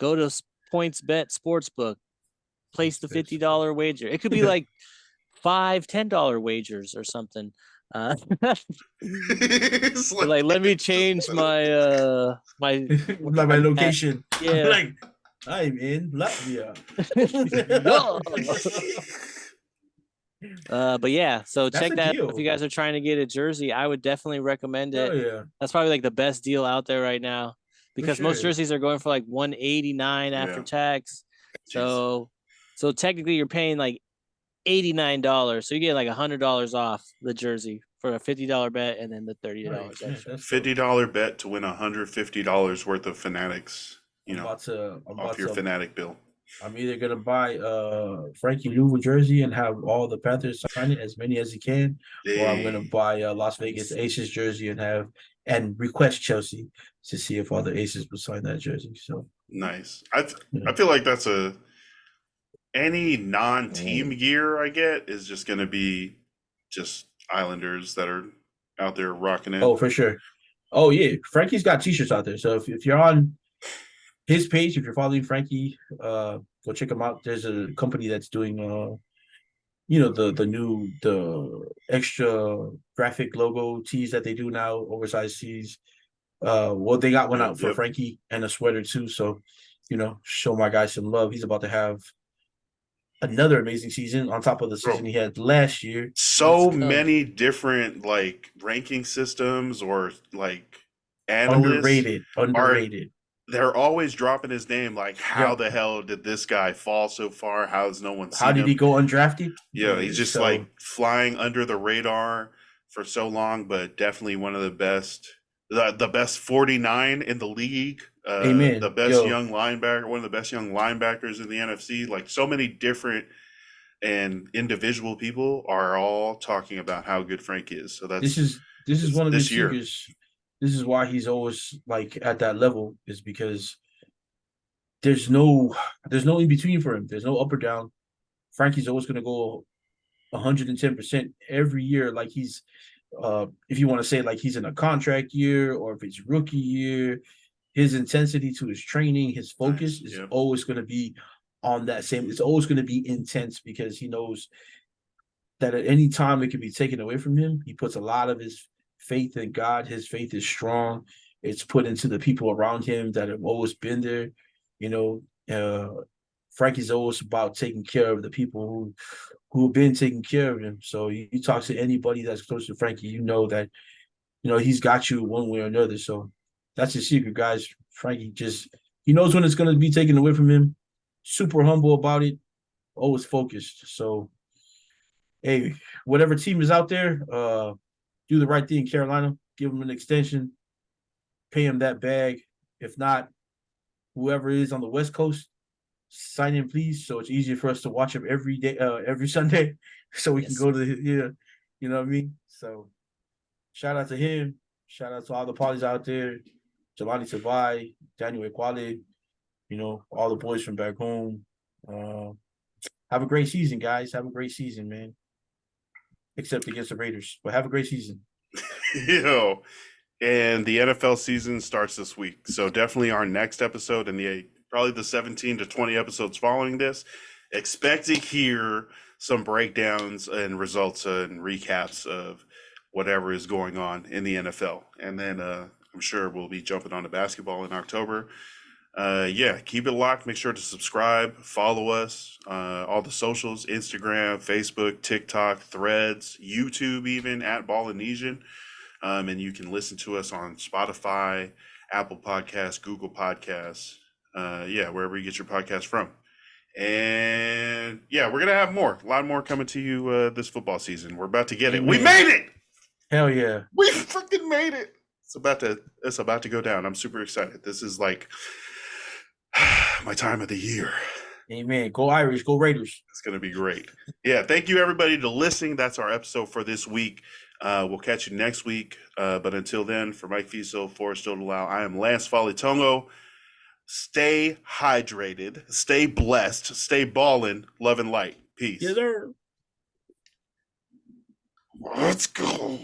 go to Points Bet Sportsbook, place the $50 wager. It could be like $5-10 wagers or something. Like, let me change my my location. Yeah. Like, I'm in Latvia. But yeah, so That's check that out. If you guys are trying to get a jersey, I would definitely recommend it. Oh, yeah. That's probably like the best deal out there right now, because most jerseys are going for like $189 after tax. So technically you're paying like $89. So you get like $100 off the jersey for a $50 bet, and then the $30 extra. $50 bet to win $150 worth of Fanatics. Off your Fanatic bill. I'm either gonna buy Frankie Louvu jersey and have all the Panthers sign it, as many as he can, or I'm gonna buy a Las Vegas Aces jersey and request Chelsea to see if all the Aces will sign that jersey. So nice. I feel like that's any non-team gear I get is just gonna be just Islanders that are out there rocking it. Oh, for sure. Oh yeah, Frankie's got t-shirts out there. So if you're on his page, if you're following Frankie, go check him out. There's a company that's doing the extra graphic logo tees that they do now, oversized tees. Well, they got one out for Yep. Frankie and a sweater too. So, show my guy some love. He's about to have another amazing season on top of the season he had last year. So Let's go. many different like ranking systems or like analysts Underrated. they're always dropping his name. Like, how Yep. the hell did this guy fall so far? How has no one How seen did he him? go undrafted? Yeah, he's just like flying under the radar for so long, but definitely one of the best, the best 49 in the league, the Amen. best Yo, young linebacker, one of the best young linebackers in the NFC. Like, so many different and individual people are all talking about how good Frank is. So this that's is it's one of the this year. secrets. This is why he's always like at that level, is because there's no in between for him. There's no up or down. Frankie's always gonna go 110% every year. Like he's if you want to say like he's in a contract year or if it's rookie year, his intensity to his training, his focus is Yep. always going to be on that same. It's always going to be intense because he knows that at any time it can be taken away from him. He puts a lot of his faith in God. His faith is strong. It's put into the people around him that have always been there. You know, Frankie's always about taking care of the people who've been taking care of him. So you talk to anybody that's close to Frankie, you know that he's got you one way or another. So that's the secret, guys. Frankie he knows when it's going to be taken away from him. Super humble about it. Always focused. So, hey, whatever team is out there, do the right thing, Carolina. Give him an extension. Pay him that bag. If not, whoever is on the West Coast, sign in, please. So it's easier for us to watch him every day, every Sunday, so we can go to you know what I mean. So shout out to him. Shout out to all the parties out there. Jelani Tavai, Daniel Equale, all the boys from back home. Have a great season, guys. Have a great season, man. Except against the Raiders. But have a great season. And the NFL season starts this week. So definitely our next episode and probably the 17 to 20 episodes following this, expect to hear some breakdowns and results and recaps of whatever is going on in the NFL. And then I'm sure we'll be jumping on to basketball in October. Keep it locked. Make sure to subscribe, follow us, all the socials, Instagram, Facebook, TikTok, Threads, YouTube, even at Ballinesian. And you can listen to us on Spotify, Apple Podcasts, Google Podcasts, wherever you get your podcast from. And we're going to have more, a lot more coming to you this football season. We're about to get it. We made it. Hell yeah. We freaking made it. It's about to go down. I'm super excited. This is like my time of the year. Amen. Go Irish. Go Raiders. It's going to be great. Thank you everybody to listening. That's our episode for this week. We'll catch you next week. But until then, for Mike Fiso, Forrest Odelau, I am Lance Falitongo. Stay hydrated, stay blessed, stay ballin', love and light. Peace. Yes, sir. Let's go.